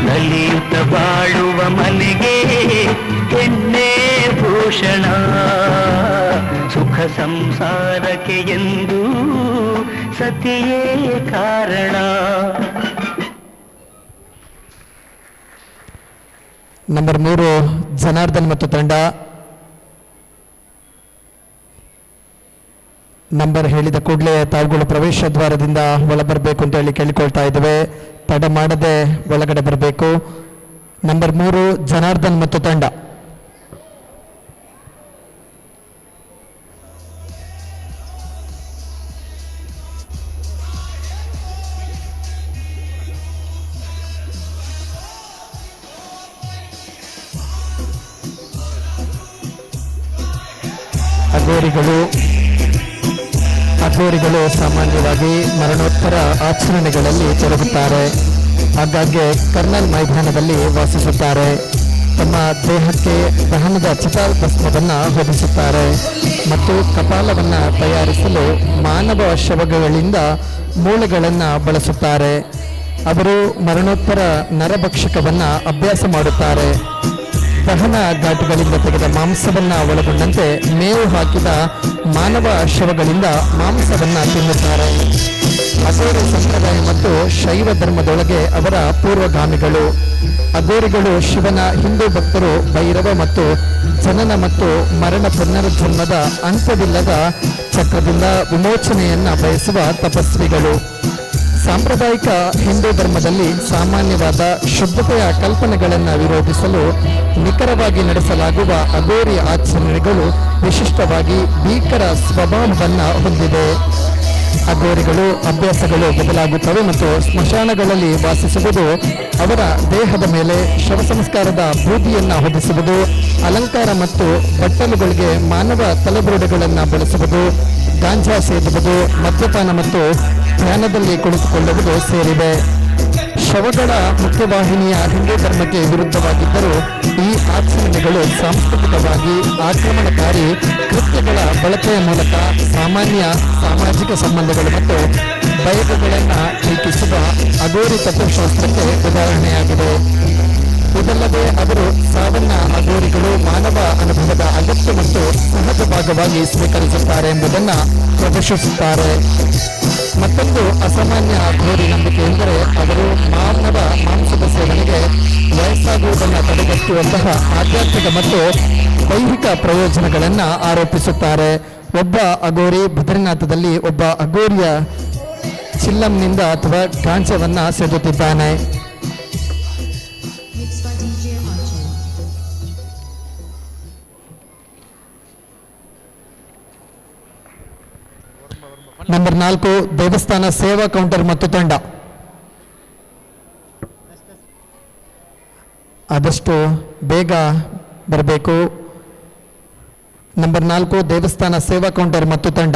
ನಲಿಯುತ್ತ ಬಾಳುವ ಮನೆಗೆ ಹೆಣ್ಣೇ ಭೂಷಣ. ಸುಖ ಸಂಸಾರಕ್ಕೆ ಎಂದು ಸತಿಯೇ ಕಾರಣ. ನಂಬರ್ 3 ಜನಾರ್ದನ್ ಮತ್ತು ತಂಡ. ನಂಬರ್ ಹೇಳಿದ ಕೂಡಲೇ ತಾವುಗಳು ಪ್ರವೇಶ ದ್ವಾರದಿಂದ ಒಳ ಬರಬೇಕು ಅಂತ ಹೇಳಿ ಕೇಳಿಕೊಳ್ತಾ ಇದ್ದೇವೆ. ತಡ ಮಾಡದೆ ಒಳಗಡೆ ಬರಬೇಕು. ನಂಬರ್ 3 ಜನಾರ್ದನ್ ಮತ್ತು ತಂಡ. ಅಘೋರಿಗಳು ಸಾಮಾನ್ಯವಾಗಿ ಮರಣೋತ್ತರ ಆಚರಣೆಗಳಲ್ಲಿ ತೊಡಗುತ್ತಾರೆ. ಆಗಾಗ್ಗೆ ಕರ್ನಲ್ ಮೈದಾನದಲ್ಲಿ ವಾಸಿಸುತ್ತಾರೆ. ತಮ್ಮ ದೇಹಕ್ಕೆ ದಹನದ ಚಿತಾಭಸ್ಮವನ್ನು ಹೊದಿಸುತ್ತಾರೆ ಮತ್ತು ಕಪಾಲವನ್ನು ತಯಾರಿಸಲು ಮಾನವ ಶವಗಳಿಂದ ಮೂಳೆಗಳನ್ನು ಬಳಸುತ್ತಾರೆ. ಅವರು ಮರಣೋತ್ತರ ನರಭಕ್ಷಕವನ್ನು ಅಭ್ಯಾಸ ಮಾಡುತ್ತಾರೆ. ದಹನ ಘಾಟುಗಳಿಂದ ತೆಗೆದ ಮಾಂಸವನ್ನ ಒಳಗೊಂಡಂತೆ ಮೇವು ಹಾಕಿದ ಮಾನವ ಶವಗಳಿಂದ ಮಾಂಸವನ್ನ ತಿನ್ನುತ್ತಾರೆ. ಅಗೋರಿ ಸಂಪ್ರದಾಯ ಮತ್ತು ಶೈವ ಧರ್ಮದೊಳಗೆ ಅವರ ಪೂರ್ವಗಾಮಿಗಳು. ಅಗೋರಿಗಳು ಶಿವನ ಹಿಂದೂ ಭಕ್ತರು, ಭೈರವ ಮತ್ತು ಜನನ ಮತ್ತು ಮರಣ ಪುನರ್ಜನ್ಮದ ಅಂತ್ಯವಿಲ್ಲದ ಚಕ್ರದಿಂದ ವಿಮೋಚನೆಯನ್ನ ಬಯಸುವ ತಪಸ್ವಿಗಳು. ಸಾಂಪ್ರದಾಯಿಕ ಹಿಂದೂ ಧರ್ಮದಲ್ಲಿ ಸಾಮಾನ್ಯವಾದ ಶುದ್ಧತೆಯ ಕಲ್ಪನೆಗಳನ್ನು ವಿರೋಧಿಸಲು ನಿಖರವಾಗಿ ನಡೆಸಲಾಗುವ ಅಗೋರಿ ಆಚರಣೆಗಳು ವಿಶಿಷ್ಟವಾಗಿ ಭೀಕರ ಸ್ವಭಾವವನ್ನು ಹೊಂದಿದೆ. ಅಗೋರಿಗಳು ಅಭ್ಯಾಸಗಳು ಬದಲಾಗುತ್ತವೆ ಮತ್ತು ಸ್ಮಶಾನಗಳಲ್ಲಿ ವಾಸಿಸುವುದು, ಅವರ ದೇಹದ ಮೇಲೆ ಶವ ಸಂಸ್ಕಾರದ ಬೂದಿಯನ್ನು ಹೊದಿಸುವುದು, ಅಲಂಕಾರ ಮತ್ತು ಬಟ್ಟಲುಗಳಿಗೆ ಮಾನವ ತಲೆಬುರುಡೆಗಳನ್ನು ಬಳಸುವುದು, ಗಾಂಜಾ ಸೇದುವುದು, ಮದ್ಯಪಾನ ಮತ್ತು ಧ್ಯಾನದಲ್ಲಿ ಕುಳಿತುಕೊಳ್ಳುವುದು ಸೇರಿವೆ. ಶವಗಳ ಮುಖ್ಯವಾಹಿನಿಯ ಹಿಂದೂ ಧರ್ಮಕ್ಕೆ ವಿರುದ್ಧವಾಗಿದ್ದರೂ ಈ ಆಚರಣೆಗಳು ಸಾಂಸ್ಕೃತಿಕವಾಗಿ ಆಕ್ರಮಣಕಾರಿ ಕೃತ್ಯಗಳ ಬಳಕೆಯ ಮೂಲಕ ಸಾಮಾನ್ಯ ಸಾಮಾಜಿಕ ಸಂಬಂಧಗಳು ಮತ್ತು ಬಯಕೆಗಳನ್ನು ಟೀಕಿಸುವ ಅಗೋರಿ ತತ್ವಶಾಸ್ತ್ರಕ್ಕೆ ಉದಾಹರಣೆಯಾಗಿದೆ. ಇದಲ್ಲದೆ ಅವರು ಸಾವನ್ನ ಅಗೋರಿಗಳು ಮಾನವ ಅನುಭವದ ಅಗತ್ಯ ಮತ್ತು ಸಹಜ ಭಾಗವಾಗಿ ಸ್ವೀಕರಿಸುತ್ತಾರೆ ಎಂಬುದನ್ನು ಪ್ರದರ್ಶಿಸುತ್ತಾರೆ. ಮತ್ತೊಂದು ಅಸಾಮಾನ್ಯ ಅಘೋರಿ ನಂಬಿಕೆ ಎಂದರೆ ಅವರು ಮಾನವ ಮಾಂಸದ ಸೇವನೆಗೆ ವಯಸ್ಸಾಗುವುದನ್ನು ತಡೆಗಟ್ಟುವಂತಹ ಆಧ್ಯಾತ್ಮಿಕ ಮತ್ತು ದೈಹಿಕ ಪ್ರಯೋಜನಗಳನ್ನು ಆರೋಪಿಸುತ್ತಾರೆ. ಒಬ್ಬ ಅಘೋರಿ ಬದ್ರಿನಾಥದಲ್ಲಿ ಒಬ್ಬ ಅಘೋರಿಯ ಚಿಲ್ಲಂನಿಂದ ಅಥವಾ ಗಾಂಜವನ್ನು ಸೇದುತ್ತಿದ್ದಾನೆ. ನಂಬರ್ 4 ದೇವಸ್ಥಾನ ಸೇವಾ ಕೌಂಟರ್ ಮತ್ತು ತಂಡ. ಆದಷ್ಟು ಬೇಗ ಬರಬೇಕು. ನಂಬರ್ 4 ದೇವಸ್ಥಾನ ಸೇವಾ ಕೌಂಟರ್ ಮತ್ತು ತಂಡ.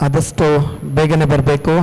ಆದಷ್ಟು ಬೇಗನೆ ಬರಬೇಕು.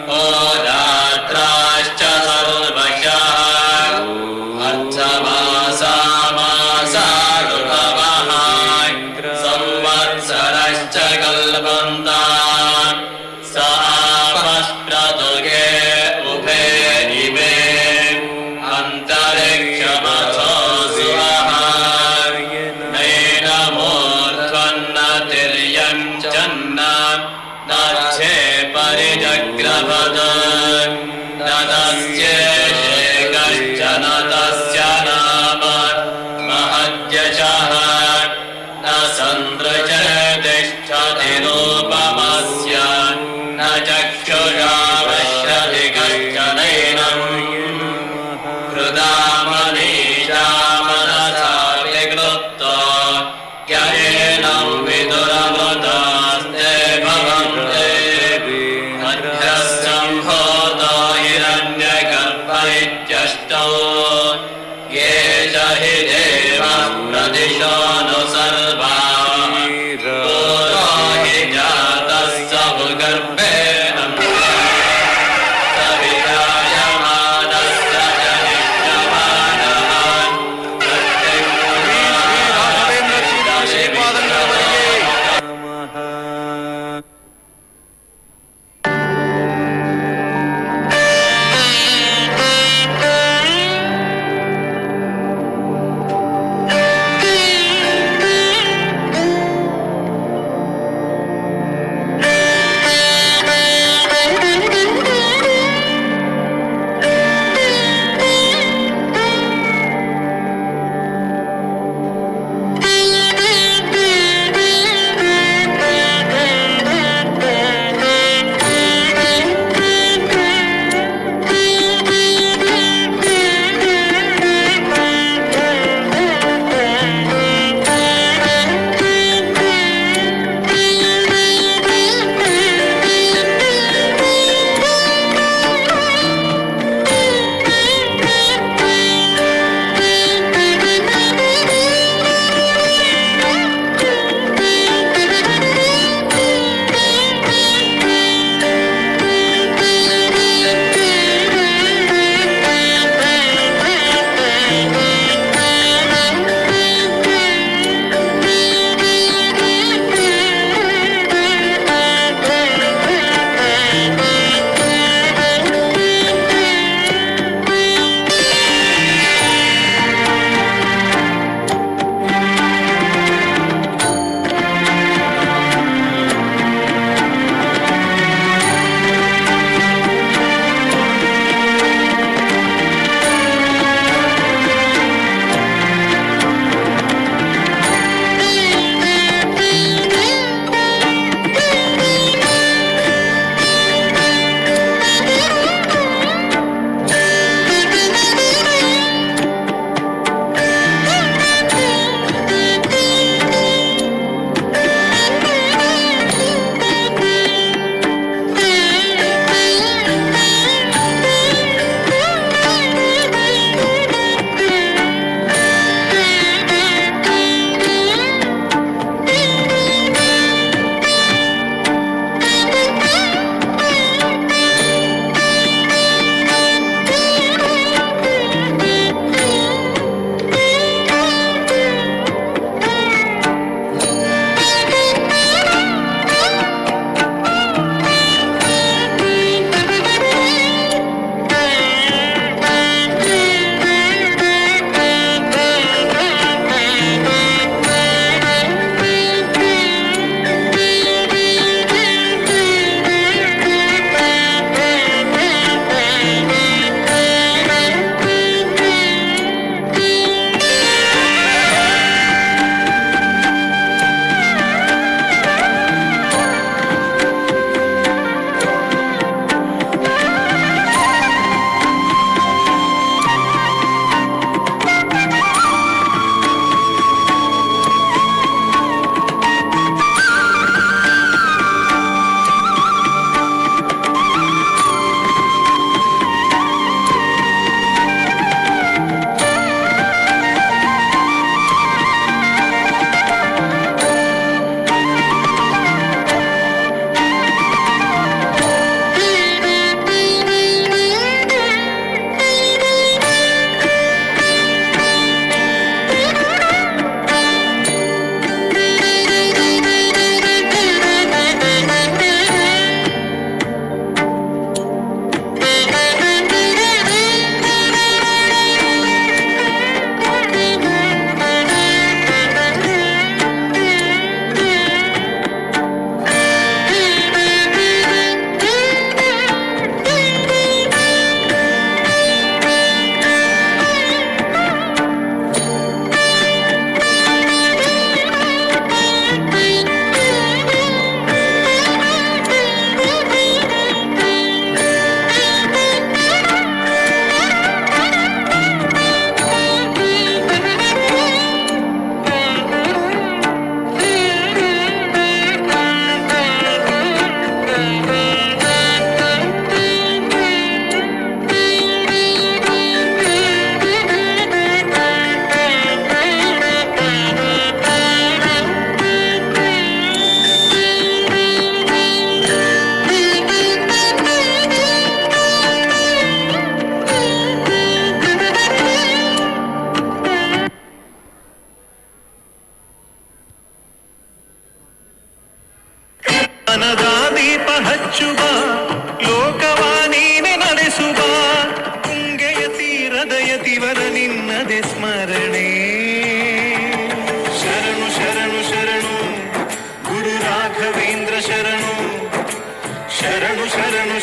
होरात्राश्च सर्वशः अर्धमासा मासा ऋतवः संवत्सरश्च कल्पन्तान् सापस्प्रतुगे उभे इमे अन्तरिक्षमथो सुवः नैनमूर्ध्वन्नतिर्यं चन्न नच्छे परिजग्रभद नदस्येषे कश्चन तस्य नाम महद्यशः न सन्दृशे तिष्ठति रूपमस्य न चक्षुषा पश्यति कश्चनैनम् हृदा मनीषा मनसा विकृतो ज्ञानेनं विदुरमृतास्ते भवन्ते मध्यस्थम्भूतो हिरण्यगर्भ इत्यष्टौ ये च हि देवः प्रदिशोऽनुसर्वाः पूरो हि जातः स भूगर्भेण सविरायमानस्य जनिष्यमानः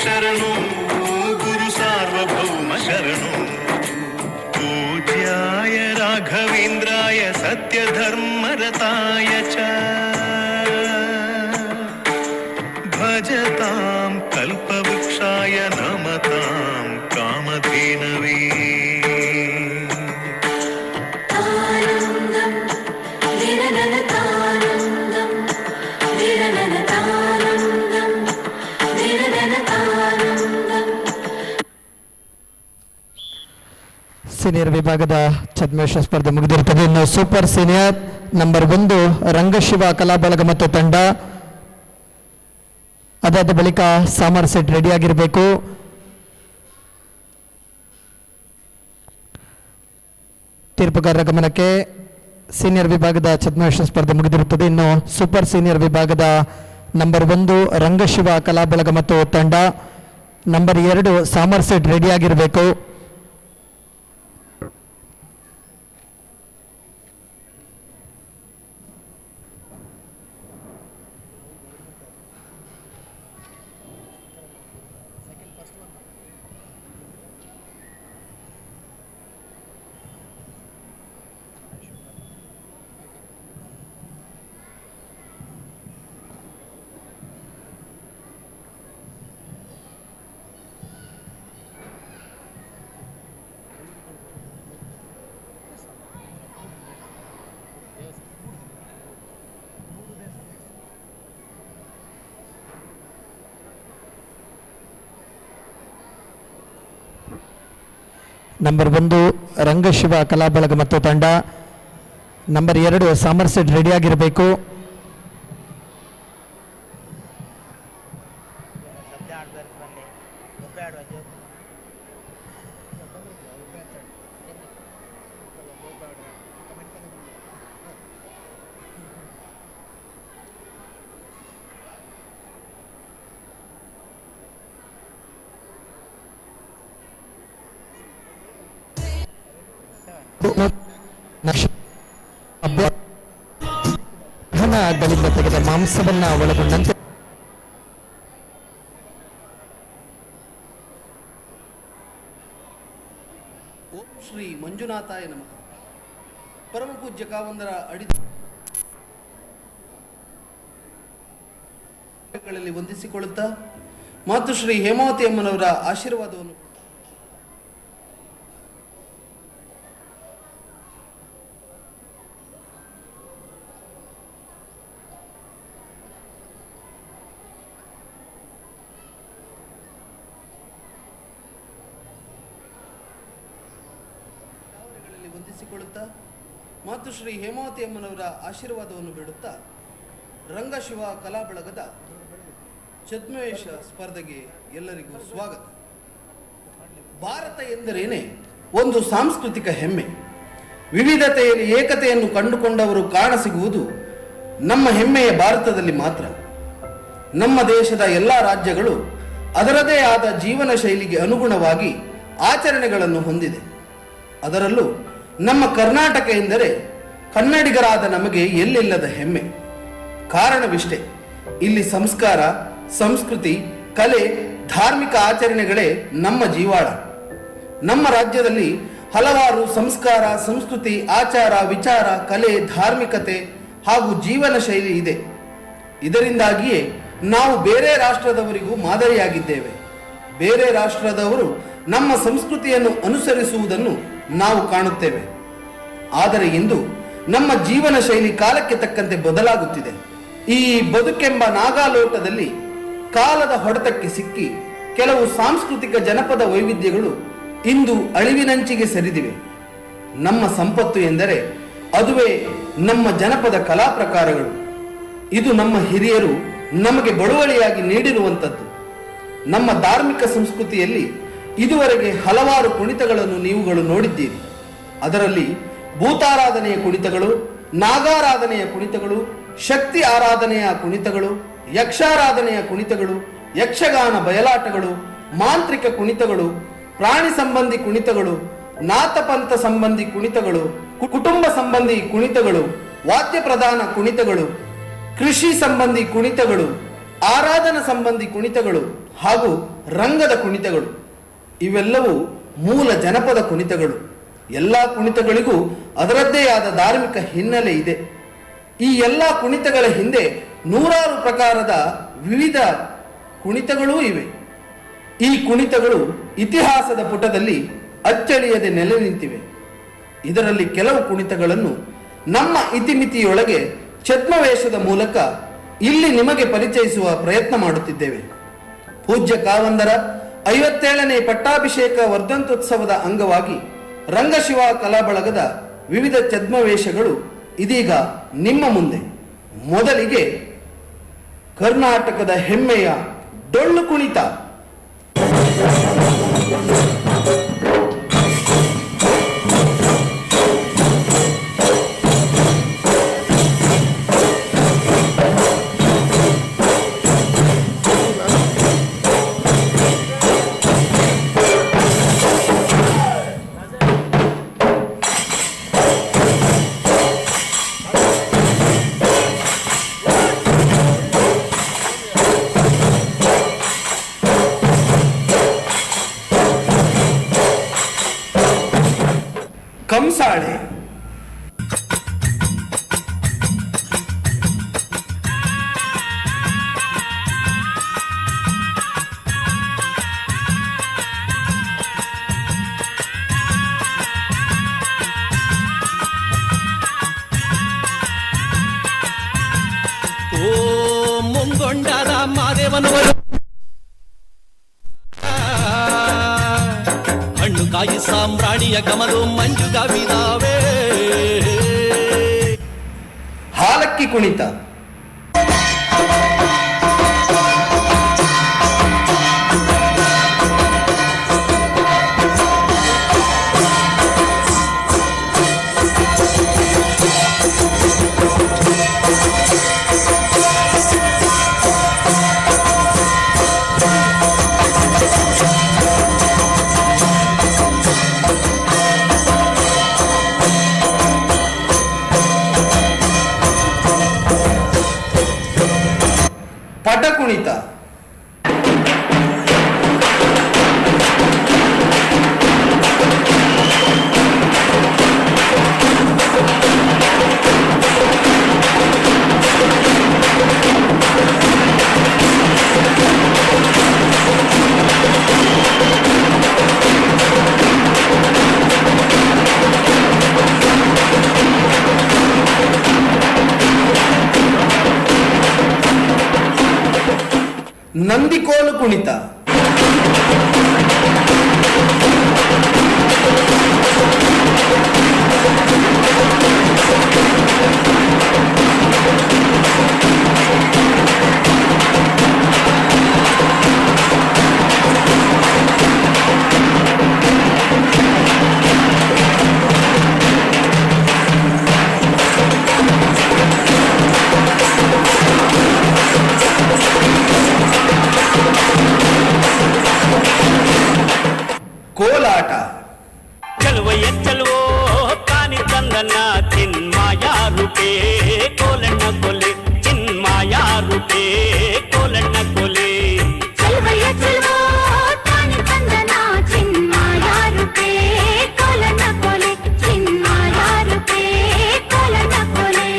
ಶರಣು ಗುರು ಸಾರ್ವಭೌಮ ಶರಣು ಪೂಜ್ಯಾಯ ರಾಘವೇಂದ್ರಾಯ ಸತ್ಯ ಧರ್ಮರತಾಯ ಚ ಭಜತಾಂ ಕಲ್ಪವೃಕ್ಷಾಯ ನಮತಾಂ ಕಾಮಧೇನವೇ ಸೀನಿಯರ್ ವಿಭಾಗದ ಛದ್ಮವೇಷ ಸ್ಪರ್ಧೆ ಮುಗಿದಿರುತ್ತದೆ. ಇನ್ನು ಸೂಪರ್ ಸೀನಿಯರ್ ನಂಬರ್ 1 ರಂಗಶಿವ ಕಲಾ ಬಳಗ ಮತ್ತು ತಂಡ. ಅದಾದ ಬಳಿಕ ಸಾಮರ್ ಸೆಟ್ ರೆಡಿಯಾಗಿರಬೇಕು. ತೀರ್ಪುಗಾರರ ಗಮನಕ್ಕೆ ಸೀನಿಯರ್ ವಿಭಾಗದ ಛದ್ಮವೇಷ ಸ್ಪರ್ಧೆ ಮುಗಿದಿರುತ್ತದೆ. ಇನ್ನು ಸೂಪರ್ ಸೀನಿಯರ್ ವಿಭಾಗದ ನಂಬರ್ 1 ರಂಗಶಿವ ಕಲಾ ಬಳಗ ಮತ್ತು ತಂಡ. ನಂಬರ್ 2 ಸಾಮರ್ ಸೆಟ್ ರೆಡಿಯಾಗಿರಬೇಕು. ನಂಬರ್ 1 ರಂಗಶಿವ ಕಲಾ ಬಳಗ ಮತ್ತು ತಂಡ. ನಂಬರ್ 2 ಸಾಮರ್ ಸೆಟ್ ರೆಡಿಯಾಗಿರಬೇಕು. ಗಳಿಂದ ತೆಗೆದ ಮಾಂಸವನ್ನ ಒಳಗೊಂಡಂತೆ ಓಂ ಶ್ರೀ ಮಂಜುನಾಥಾಯ ನಮಃ. ಪರಮ ಪೂಜ್ಯ ಕಾವಂದರ ಅಡಿಗಳಲ್ಲಿ ವಂದಿಸಿಕೊಳ್ಳುತ್ತಾ ಮಾತುಶ್ರೀ ಹೇಮಾವತಿ ಅಮ್ಮನವರ ಆಶೀರ್ವಾದವನ್ನು ವಂದಿಸಿಕೊಳ್ಳುತ್ತಾ ಮಾತುಶ್ರೀ ಹೇಮಾವತಿ ಅಮ್ಮನವರ ಆಶೀರ್ವಾದವನ್ನು ಬೇಡುತ್ತಾ ರಂಗಶಿವ ಕಲಾ ಬಳಗದ ಛದ್ಮವೇಷ ಸ್ಪರ್ಧೆಗೆ ಎಲ್ಲರಿಗೂ ಸ್ವಾಗತ. ಭಾರತ ಎಂದರೇನೆ ಒಂದು ಸಾಂಸ್ಕೃತಿಕ ಹೆಮ್ಮೆ. ವಿವಿಧತೆಯಲ್ಲಿ ಏಕತೆಯನ್ನು ಕಂಡುಕೊಂಡವರು ಕಾಣಸಿಗುವುದು ನಮ್ಮ ಹೆಮ್ಮೆಯ ಭಾರತದಲ್ಲಿ ಮಾತ್ರ. ನಮ್ಮ ದೇಶದ ಎಲ್ಲ ರಾಜ್ಯಗಳು ಅದರದೇ ಆದ ಜೀವನ ಶೈಲಿಗೆ ಅನುಗುಣವಾಗಿ ಆಚರಣೆಗಳನ್ನು ಹೊಂದಿದೆ. ಅದರಲ್ಲೂ ನಮ್ಮ ಕರ್ನಾಟಕ ಎಂದರೆ ಕನ್ನಡಿಗರಾದ ನಮಗೆ ಎಲ್ಲಿಲ್ಲದ ಹೆಮ್ಮೆ. ಕಾರಣವಿಷ್ಟೇ, ಇಲ್ಲಿ ಸಂಸ್ಕಾರ, ಸಂಸ್ಕೃತಿ, ಕಲೆ, ಧಾರ್ಮಿಕ ಆಚರಣೆಗಳೇ ನಮ್ಮ ಜೀವಾಳ. ನಮ್ಮ ರಾಜ್ಯದಲ್ಲಿ ಹಲವಾರು ಸಂಸ್ಕಾರ, ಸಂಸ್ಕೃತಿ, ಆಚಾರ, ವಿಚಾರ, ಕಲೆ, ಧಾರ್ಮಿಕತೆ ಹಾಗೂ ಜೀವನ ಶೈಲಿ ಇದೆ. ಇದರಿಂದಾಗಿಯೇ ನಾವು ಬೇರೆ ರಾಷ್ಟ್ರದವರಿಗೂ ಮಾದರಿಯಾಗಿದ್ದೇವೆ. ಬೇರೆ ರಾಷ್ಟ್ರದವರು ನಮ್ಮ ಸಂಸ್ಕೃತಿಯನ್ನು ಅನುಸರಿಸುವುದನ್ನು ನಾವು ಕಾಣುತ್ತೇವೆ. ಆದರೆ ಇಂದು ನಮ್ಮ ಜೀವನ ಶೈಲಿ ಕಾಲಕ್ಕೆ ತಕ್ಕಂತೆ ಬದಲಾಗುತ್ತಿದೆ. ಈ ಬದುಕೆಂಬ ನಾಗಾಲೋಟದಲ್ಲಿ ಕಾಲದ ಹೊಡೆತಕ್ಕೆ ಸಿಕ್ಕಿ ಕೆಲವು ಸಾಂಸ್ಕೃತಿಕ ಜನಪದ ವೈವಿಧ್ಯಗಳು ಇಂದು ಅಳಿವಿನಂಚಿಗೆ ಸರಿದಿವೆ. ನಮ್ಮ ಸಂಪತ್ತು ಎಂದರೆ ಅದುವೇ ನಮ್ಮ ಜನಪದ ಕಲಾ ಪ್ರಕಾರಗಳು. ಇದು ನಮ್ಮ ಹಿರಿಯರು ನಮಗೆ ಬಳುವಳಿಯಾಗಿ ನೀಡಿರುವಂಥದ್ದು. ನಮ್ಮ ಧಾರ್ಮಿಕ ಸಂಸ್ಕೃತಿಯಲ್ಲಿ ಇದುವರೆಗೆ ಹಲವಾರು ಕುಣಿತಗಳನ್ನು ನೀವುಗಳು ನೋಡಿದ್ದೀರಿ. ಅದರಲ್ಲಿ ಭೂತಾರಾಧನೆಯ ಕುಣಿತಗಳು, ನಾಗಾರಾಧನೆಯ ಕುಣಿತಗಳು, ಶಕ್ತಿ ಆರಾಧನೆಯ ಕುಣಿತಗಳು, ಯಕ್ಷಾರಾಧನೆಯ ಕುಣಿತಗಳು, ಯಕ್ಷಗಾನ ಬಯಲಾಟಗಳು, ಮಾಂತ್ರಿಕ ಕುಣಿತಗಳು, ಪ್ರಾಣಿ ಸಂಬಂಧಿ ಕುಣಿತಗಳು, ನಾಥಪಂಥ ಸಂಬಂಧಿ ಕುಣಿತಗಳು, ಕುಟುಂಬ ಸಂಬಂಧಿ ಕುಣಿತಗಳು, ವಾದ್ಯ ಪ್ರಧಾನ ಕುಣಿತಗಳು, ಕೃಷಿ ಸಂಬಂಧಿ ಕುಣಿತಗಳು, ಆರಾಧನಾ ಸಂಬಂಧಿ ಕುಣಿತಗಳು ಹಾಗೂ ರಂಗದ ಕುಣಿತಗಳು ಇವೆಲ್ಲವೂ ಮೂಲ ಜನಪದ ಕುಣಿತಗಳು. ಎಲ್ಲ ಕುಣಿತಗಳಿಗೂ ಅದರದ್ದೇ ಆದ ಧಾರ್ಮಿಕ ಹಿನ್ನೆಲೆ ಇದೆ. ಈ ಎಲ್ಲ ಕುಣಿತಗಳ ಹಿಂದೆ ನೂರಾರು ಪ್ರಕಾರದ ವಿವಿಧ ಕುಣಿತಗಳೂ ಇವೆ. ಈ ಕುಣಿತಗಳು ಇತಿಹಾಸದ ಪುಟದಲ್ಲಿ ಅಚ್ಚಳಿಯದೆ ನೆಲೆ ನಿಂತಿವೆ. ಇದರಲ್ಲಿ ಕೆಲವು ಕುಣಿತಗಳನ್ನು ನಮ್ಮ ಇತಿಮಿತಿಯೊಳಗೆ ಛದ್ಮವೇಷದ ಮೂಲಕ ಇಲ್ಲಿ ನಿಮಗೆ ಪರಿಚಯಿಸುವ ಪ್ರಯತ್ನ ಮಾಡುತ್ತಿದ್ದೇವೆ. ಪೂಜ್ಯ ಕಾವಂದರ 57ನೇ ಪಟ್ಟಾಭಿಷೇಕ ವರ್ಧಂತ್ಯೋತ್ಸವದ ಅಂಗವಾಗಿ ರಂಗಶಿವ ಕಲಾ ಬಳಗದ ವಿವಿಧ ಛದ್ಮವೇಷಗಳು ಇದೀಗ ನಿಮ್ಮ ಮುಂದೆ. ಮೊದಲಿಗೆ ಕರ್ನಾಟಕದ ಹೆಮ್ಮೆಯ ಡೊಳ್ಳು ಕುಣಿತ. ಕಂಸಾಳೆ. ಓ ಮುಂಗೊಂಡದ ಮಾದೇವನವರು ಹಣ್ಣು ಕಾಯಿ ಸಾಮ್ರಾಣಿಯ ಗಮಲು ಮಂಜುಗವಿದಾವೆ. ಹಾಲಕ್ಕಿ ಕುಣಿತ. ಪಟ ಕುಣಿತ. ನಂದಿಕೋಲು ಕುಣಿತ. ಕೋಲಾಟ. ಚಲುವಯ್ಯ ಚಲುವೋ ಕಾನಿ ತಂದನ ಚಿನ್ಮಾಯ ರೂಪೇ ಕೋಲಣ್ಣ ಕೊಲೆ, ಚಿನ್ಮಾಯ ರೂಪೇ ಕೋಲಣ್ಣ ಕೊಲೆ. ಚಲುವಯ್ಯ ಚಲುವೋ ಕಾನಿ ತಂದನ ಚಿನ್ಮಾಯ ರೂಪೇ ಕೋಲಣ್ಣ ಕೊಲೆ, ಚಿನ್ಮಾಯ ರೂಪೇ ಕೋಲಣ್ಣ ಕೊಲೆ.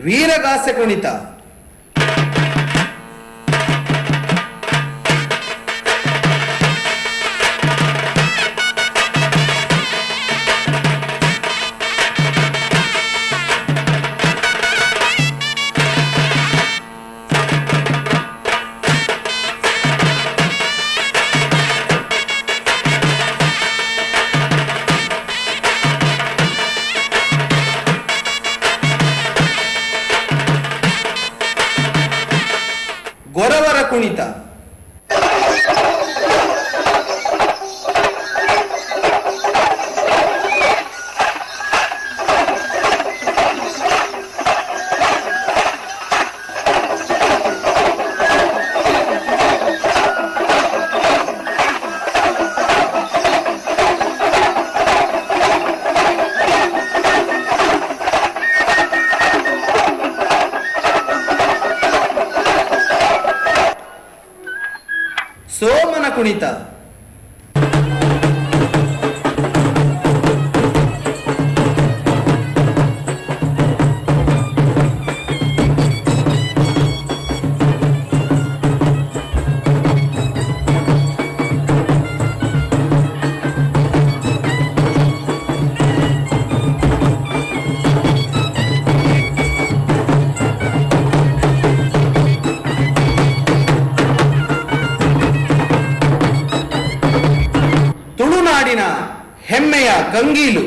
ವೀರಗಾಸೆ ಕುಣಿತ. ಗೊರವರ ಕುಣಿತ. ಕುಣಿತ. ತುಳುನಾಡಿನ ಹೆಮ್ಮೆಯ ಕಂಗೀಲು.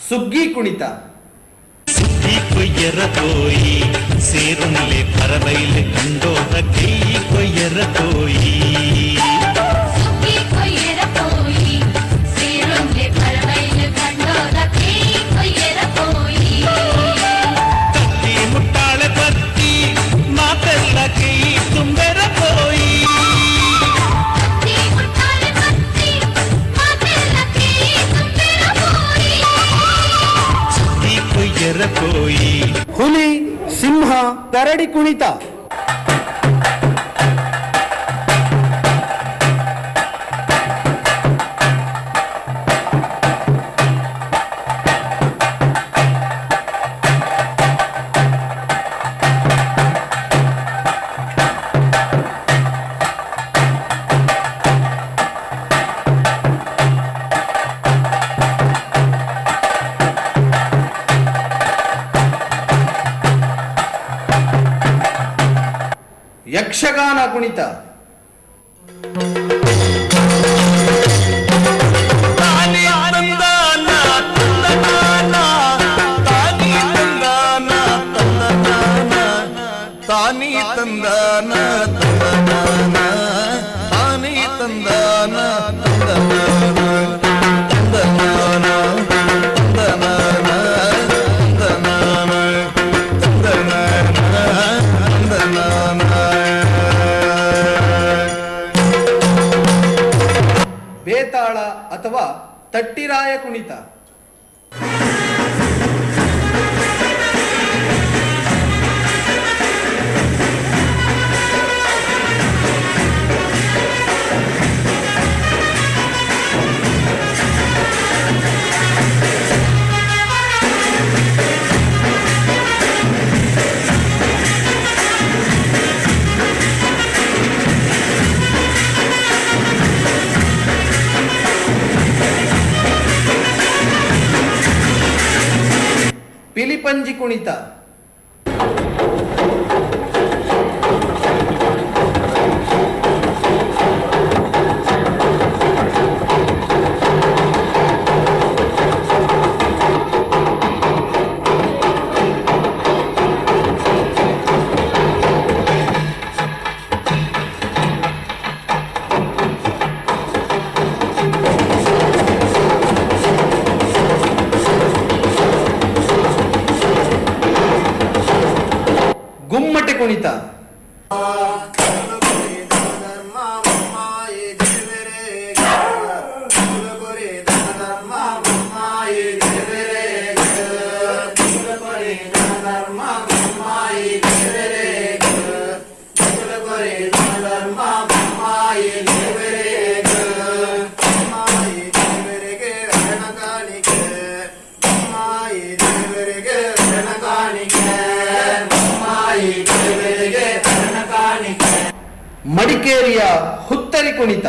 ಸುಗ್ಗಿ ಕುಣಿತ. ಸುಗ್ಗಿ ಕೊಯ್ಯರ ಕೋಯಿ ಸೇರುಂಲೆ ಪರಬೈಲೆ ಕಂಡೋದ ಕೈ ಕೊಯ್ಯರ ಕೋಯಿ. ಸುಗ್ಗಿ ಕೊಯ್ಯರ ಕೋಯಿ ಸೇರುಂಲೆ ಪರಬೈಲೆ ಕಂಡೋದ ಕೈ ಕೊಯ್ಯರ ಕೋಯಿ. ಕತ್ತಿ ಮುಟ್ಟಾಳೆ ಬತ್ತಿ ಮಾತೆಲ್ಲ ಕೈ ತುಂಬೆರ ಕೋಯಿ. ಕತ್ತಿ ಮುಟ್ಟಾಳೆ ಬತ್ತಿ ಮಾತೆಲ್ಲ ಕೈ ತುಂಬೆರ ಕೋಯಿ. ಸುಗ್ಗಿ ಕೊಯ್ಯರ ಕೋಯಿ. ಹುಲಿ, ಸಿಂಹ, ಕರಡಿ ಕುಣಿತ. ಯಕ್ಷಗಾನ ಕುಣಿತ. ತಾನಿ ತಂದಾನ ತಂದನಾನ ತಾನಿ ತಂದಾನ ತಂದನಾನ ತಂದನಾನ ತಂದನಾನ ತಂದನಾನ ತಂದನಾನ ತಂದನಾನ. ಬೇತಾಳ ಅಥವಾ ತಟ್ಟಿರಾಯ ಕುಣಿತ. ಪಿಲಿಪಂಜಿ ಕುಣಿತ. ಗುಮ್ಮಟೆ ಕುಣಿತ. ಮಡಿಕೇರಿಯ ಹುತ್ತರಿ ಕುಣಿತ.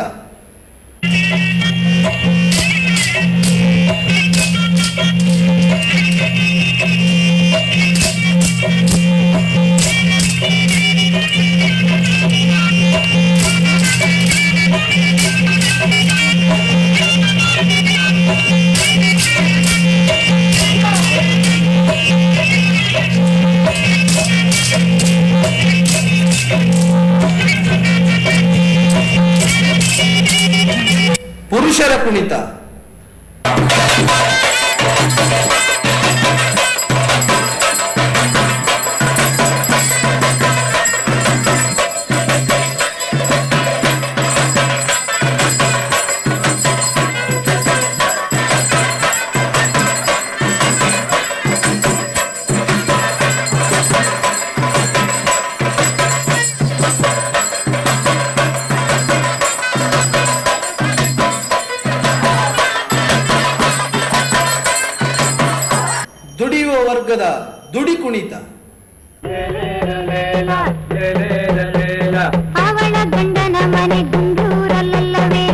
ಕುಣಿತ. ದುಡಿಯುವ ವರ್ಗದ ದುಡಿ ಕುಣಿತ. ಅವಳ ಗಂಡನ ಮನೆ ಗುಂಡೂರಲ್ಲವೇ,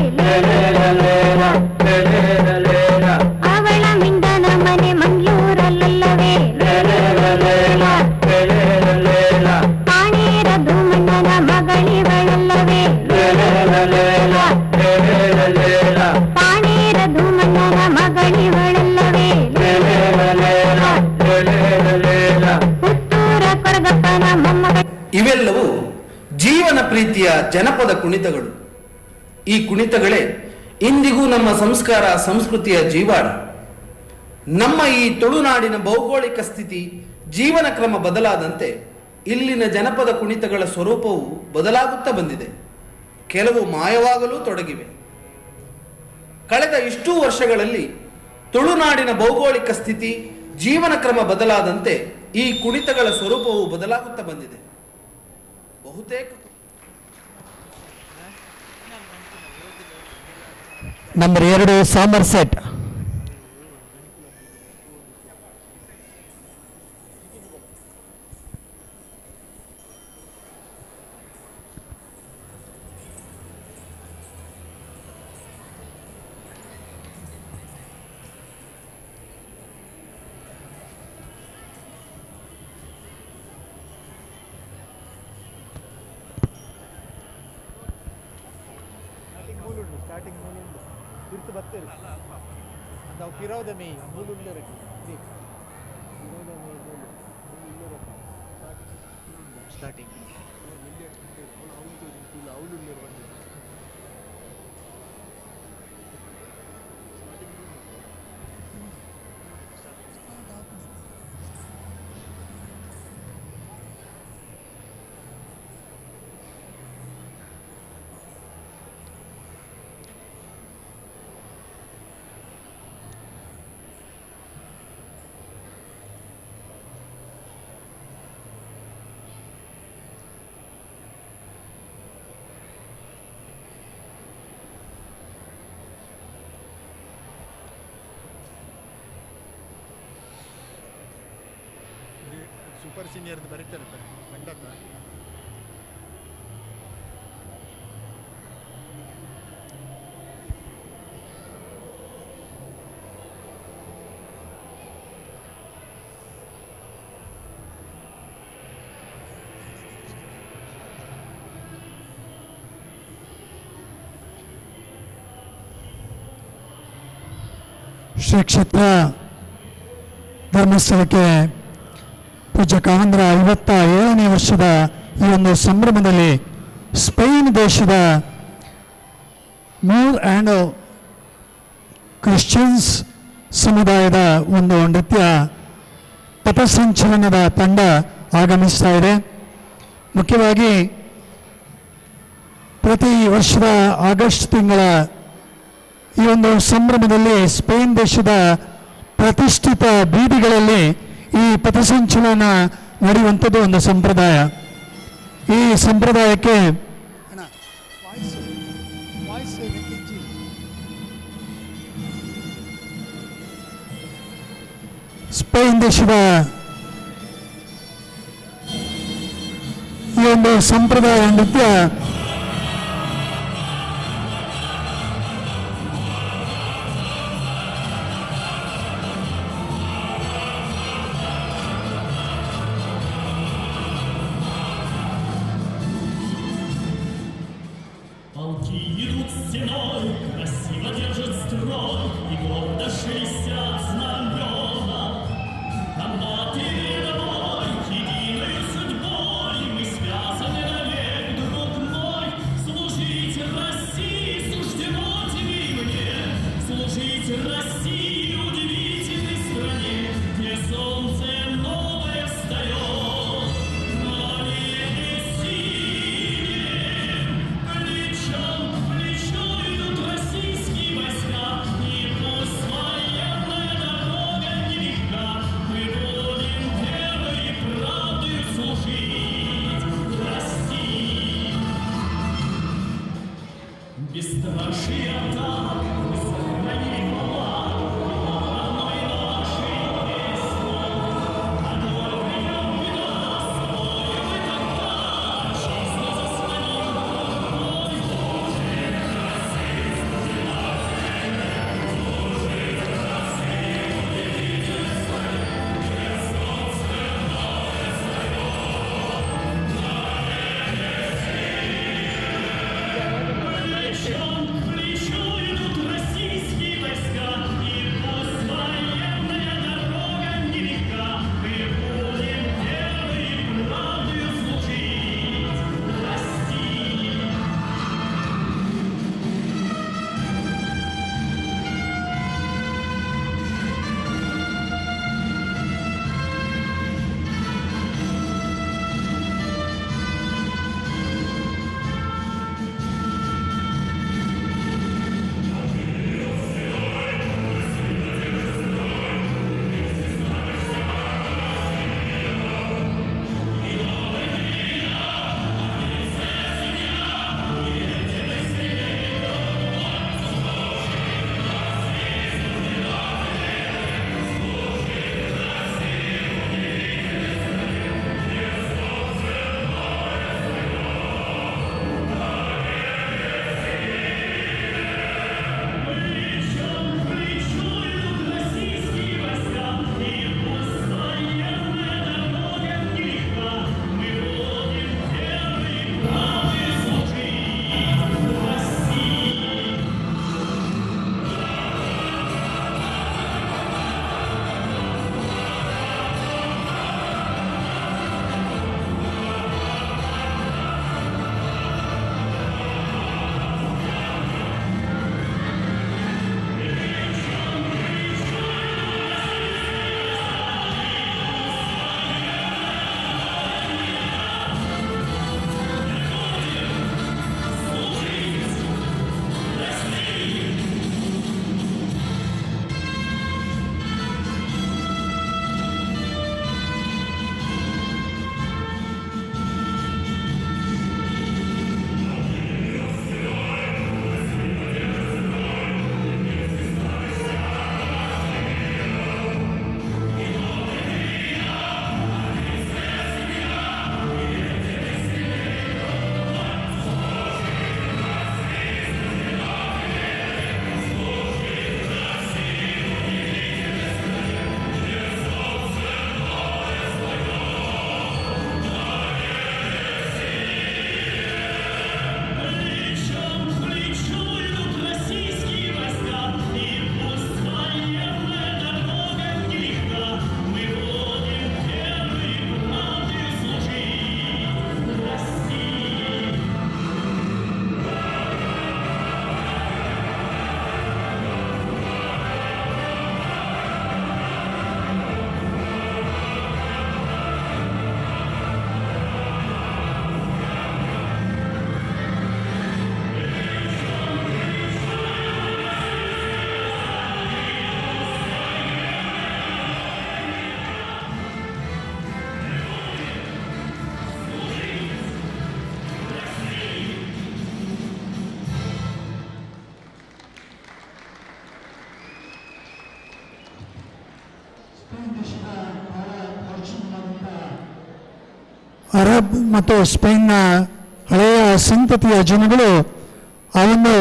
ಅವಳ ಮಿಂಡನ ಮನೆ ಮಂಗ್ಳೂರಲ್ಲವೇ, ಪಾಣೇರ ಧೂಮಣ್ಣನ ಮಗಳಿವಳಲ್ಲವೇ, ಪಾಣೇರ ಧೂಮಣ್ಣನ ಮಗಳಿವಳಲ್ಲವೇ, ಪುತ್ತೂರ ಕೊರಗಪ್ಪನ ಮೊಮ್ಮಗ. ಇವೆಲ್ಲವೂ ಜೀವನ ಪ್ರೀತಿಯ ಜನಪದ ಕುಣಿತಗಳು. ಈ ಕುಣಿತಗಳೇ ಇಂದಿಗೂ ನಮ್ಮ ಸಂಸ್ಕಾರ ಸಂಸ್ಕೃತಿಯ ಜೀವಾಳ. ನಮ್ಮ ಈ ತುಳುನಾಡಿನ ಭೌಗೋಳಿಕ ಸ್ಥಿತಿ, ಜೀವನ ಕ್ರಮ ಬದಲಾದಂತೆ ಇಲ್ಲಿನ ಜನಪದ ಕುಣಿತಗಳ ಸ್ವರೂಪವು ಬದಲಾಗುತ್ತಾ ಬಂದಿದೆ. ಕೆಲವು ಮಾಯವಾಗಲು ತೊಡಗಿವೆ. ಕಳೆದ ಇಷ್ಟೂ ವರ್ಷಗಳಲ್ಲಿ ತುಳುನಾಡಿನ ಭೌಗೋಳಿಕ ಸ್ಥಿತಿ, ಜೀವನ ಕ್ರಮ ಬದಲಾದಂತೆ ಈ ಕುಣಿತಗಳ ಸ್ವರೂಪವು ಬದಲಾಗುತ್ತಾ ಬಂದಿದೆ. ಬಹುತೇಕ ನಂಬರ್ 2 ಸಾಮರ್ಸೆಟ್. ಸೂಪರ್ ಸೀನಿಯರ್ ಬರೀತಾರೆ ಮಂಡತ. ಶ್ರೀ ಕ್ಷೇತ್ರ ಧರ್ಮಸ್ಥಳಕ್ಕೆ ಪೂಜ್ಯ ಕಾವಂದರ 57ನೇ ವರ್ಷದ ಈ ಒಂದು ಸಂಭ್ರಮದಲ್ಲಿ ಸ್ಪೇನ್ ದೇಶದ ಮೂರ್ ಆ್ಯಂಡ್ ಕ್ರಿಶ್ಚಿಯನ್ಸ್ ಸಮುದಾಯದ ಒಂದು ನೃತ್ಯ ಪಥಸಂಚಲನದ ತಂಡ ಆಗಮಿಸ್ತಾ ಇದೆ. ಮುಖ್ಯವಾಗಿ ಪ್ರತಿ ವರ್ಷದ ಆಗಸ್ಟ್ ತಿಂಗಳ ಈ ಒಂದು ಸಂಭ್ರಮದಲ್ಲಿ ಸ್ಪೇನ್ ದೇಶದ ಪ್ರತಿಷ್ಠಿತ ಬೀದಿಗಳಲ್ಲಿ ಈ ಪಥಸಂಚಲನ ನಡೆಯುವಂಥದ್ದು ಒಂದು ಸಂಪ್ರದಾಯ. ಈ ಸಂಪ್ರದಾಯಕ್ಕೆ ಸ್ಪೇನ್ ದೇಶದ ಈ ಒಂದು ಸಂಪ್ರದಾಯ ನೃತ್ಯ ಅರಬ್ ಮತ್ತು ಸ್ಪೇನ್ನ ಹಳೆಯ ಸಂತತಿಯ ಜನಗಳು ಆ ಒಂದು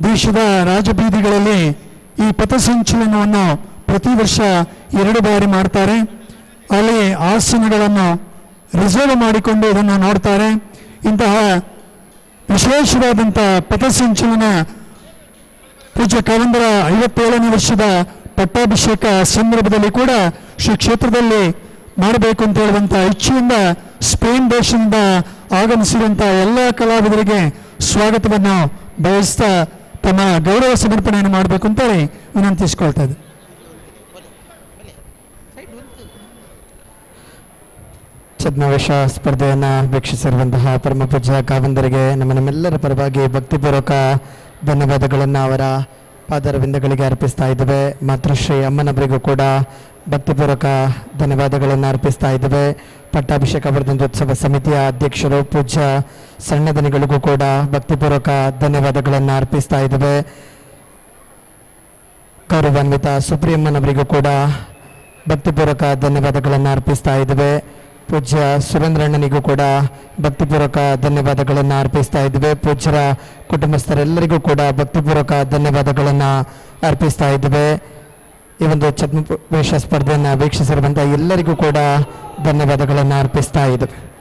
ದೇಶದ ರಾಜಬೀದಿಗಳಲ್ಲಿ ಈ ಪಥಸಂಚಲನವನ್ನು ಪ್ರತಿ ವರ್ಷ 2 ಬಾರಿ ಮಾಡ್ತಾರೆ. ಅಲ್ಲಿ ಆಸನಗಳನ್ನು ರಿಸರ್ವ್ ಮಾಡಿಕೊಂಡು ಇದನ್ನು ನೋಡ್ತಾರೆ. ಇಂತಹ ವಿಶೇಷವಾದಂಥ ಪಥಸಂಚಲನ ಪೂಜ್ಯ ಕವಂದರ 57ನೇ ವರ್ಷದ ಪಟ್ಟಾಭಿಷೇಕ ಸಂದರ್ಭದಲ್ಲಿ ಕೂಡ ಶ್ರೀ ಕ್ಷೇತ್ರದಲ್ಲಿ ಮಾಡಬೇಕು ಅಂತ ಹೇಳುವಂಥ ಇಚ್ಛೆಯಿಂದ ಸ್ಪೇನ್ ದೇಶದಿಂದ ಆಗಮಿಸಿರುವಂಥ ಎಲ್ಲ ಕಲಾವಿದರಿಗೆ ಸ್ವಾಗತವನ್ನು ಬಯಸ್ತಾ ತಮ್ಮ ಗೌರವ ಸಮರ್ಪಣೆಯನ್ನು ಮಾಡಬೇಕು ಅಂತೇಳಿ ವಿನಂತಿಸ್ಕೊಳ್ತಾ ಇದ್ದೆ. ಛದ್ಮವೇಷ ಸ್ಪರ್ಧೆಯನ್ನು ವೀಕ್ಷಿಸಿರುವಂತಹ ಪರಮ ಪೂಜ್ಯ ಕಾವಂದರಿಗೆ ನಮ್ಮೆಲ್ಲರ ಪರವಾಗಿ ಭಕ್ತಿಪೂರ್ವಕ ಧನ್ಯವಾದಗಳನ್ನು ಅವರ ಪಾದರವಿಂದಗಳಿಗೆ ಅರ್ಪಿಸ್ತಾ ಇದ್ದೇವೆ. ಮಾತೃಶ್ರೀ ಅಮ್ಮನವರಿಗೂ ಕೂಡ ಭಕ್ತಿಪೂರ್ವಕ ಧನ್ಯವಾದಗಳನ್ನು ಅರ್ಪಿಸ್ತಾ ಇದ್ದೇವೆ. ಪಟ್ಟಾಭಿಷೇಕ ವರ್ಧನೋತ್ಸವ ಸಮಿತಿಯ ಅಧ್ಯಕ್ಷರು ಪೂಜ್ಯ ಸಣ್ಣದನಿಗಳಿಗೂ ಕೂಡ ಭಕ್ತಿಪೂರ್ವಕ ಧನ್ಯವಾದಗಳನ್ನು ಅರ್ಪಿಸ್ತಾ ಇದ್ದೇವೆ. ಗೌರವಾನ್ವಿತ ಸುಪ್ರಿಯಮ್ಮನವರಿಗೂ ಕೂಡ ಭಕ್ತಿಪೂರ್ವಕ ಧನ್ಯವಾದಗಳನ್ನು ಅರ್ಪಿಸ್ತಾ ಇದ್ದೇವೆ. ಪೂಜ್ಯ ಸುರೇಂದ್ರಣ್ಣನಿಗೂ ಕೂಡ ಭಕ್ತಿಪೂರ್ವಕ ಧನ್ಯವಾದಗಳನ್ನು ಅರ್ಪಿಸ್ತಾ ಇದ್ದೇವೆ. ಪೂಜ್ಯರ ಕುಟುಂಬಸ್ಥರೆಲ್ಲರಿಗೂ ಕೂಡ ಭಕ್ತಿಪೂರ್ವಕ ಧನ್ಯವಾದಗಳನ್ನು ಅರ್ಪಿಸ್ತಾ ಇದ್ದೇವೆ. ಈ ಒಂದು ಛದ್ಮವೇಷ ಸ್ಪರ್ಧೆಯನ್ನು ವೀಕ್ಷಿಸಿರುವಂಥ ಎಲ್ಲರಿಗೂ ಕೂಡ ಧನ್ಯವಾದಗಳನ್ನು ಅರ್ಪಿಸ್ತಾ ಇದ್ದೇವೆ.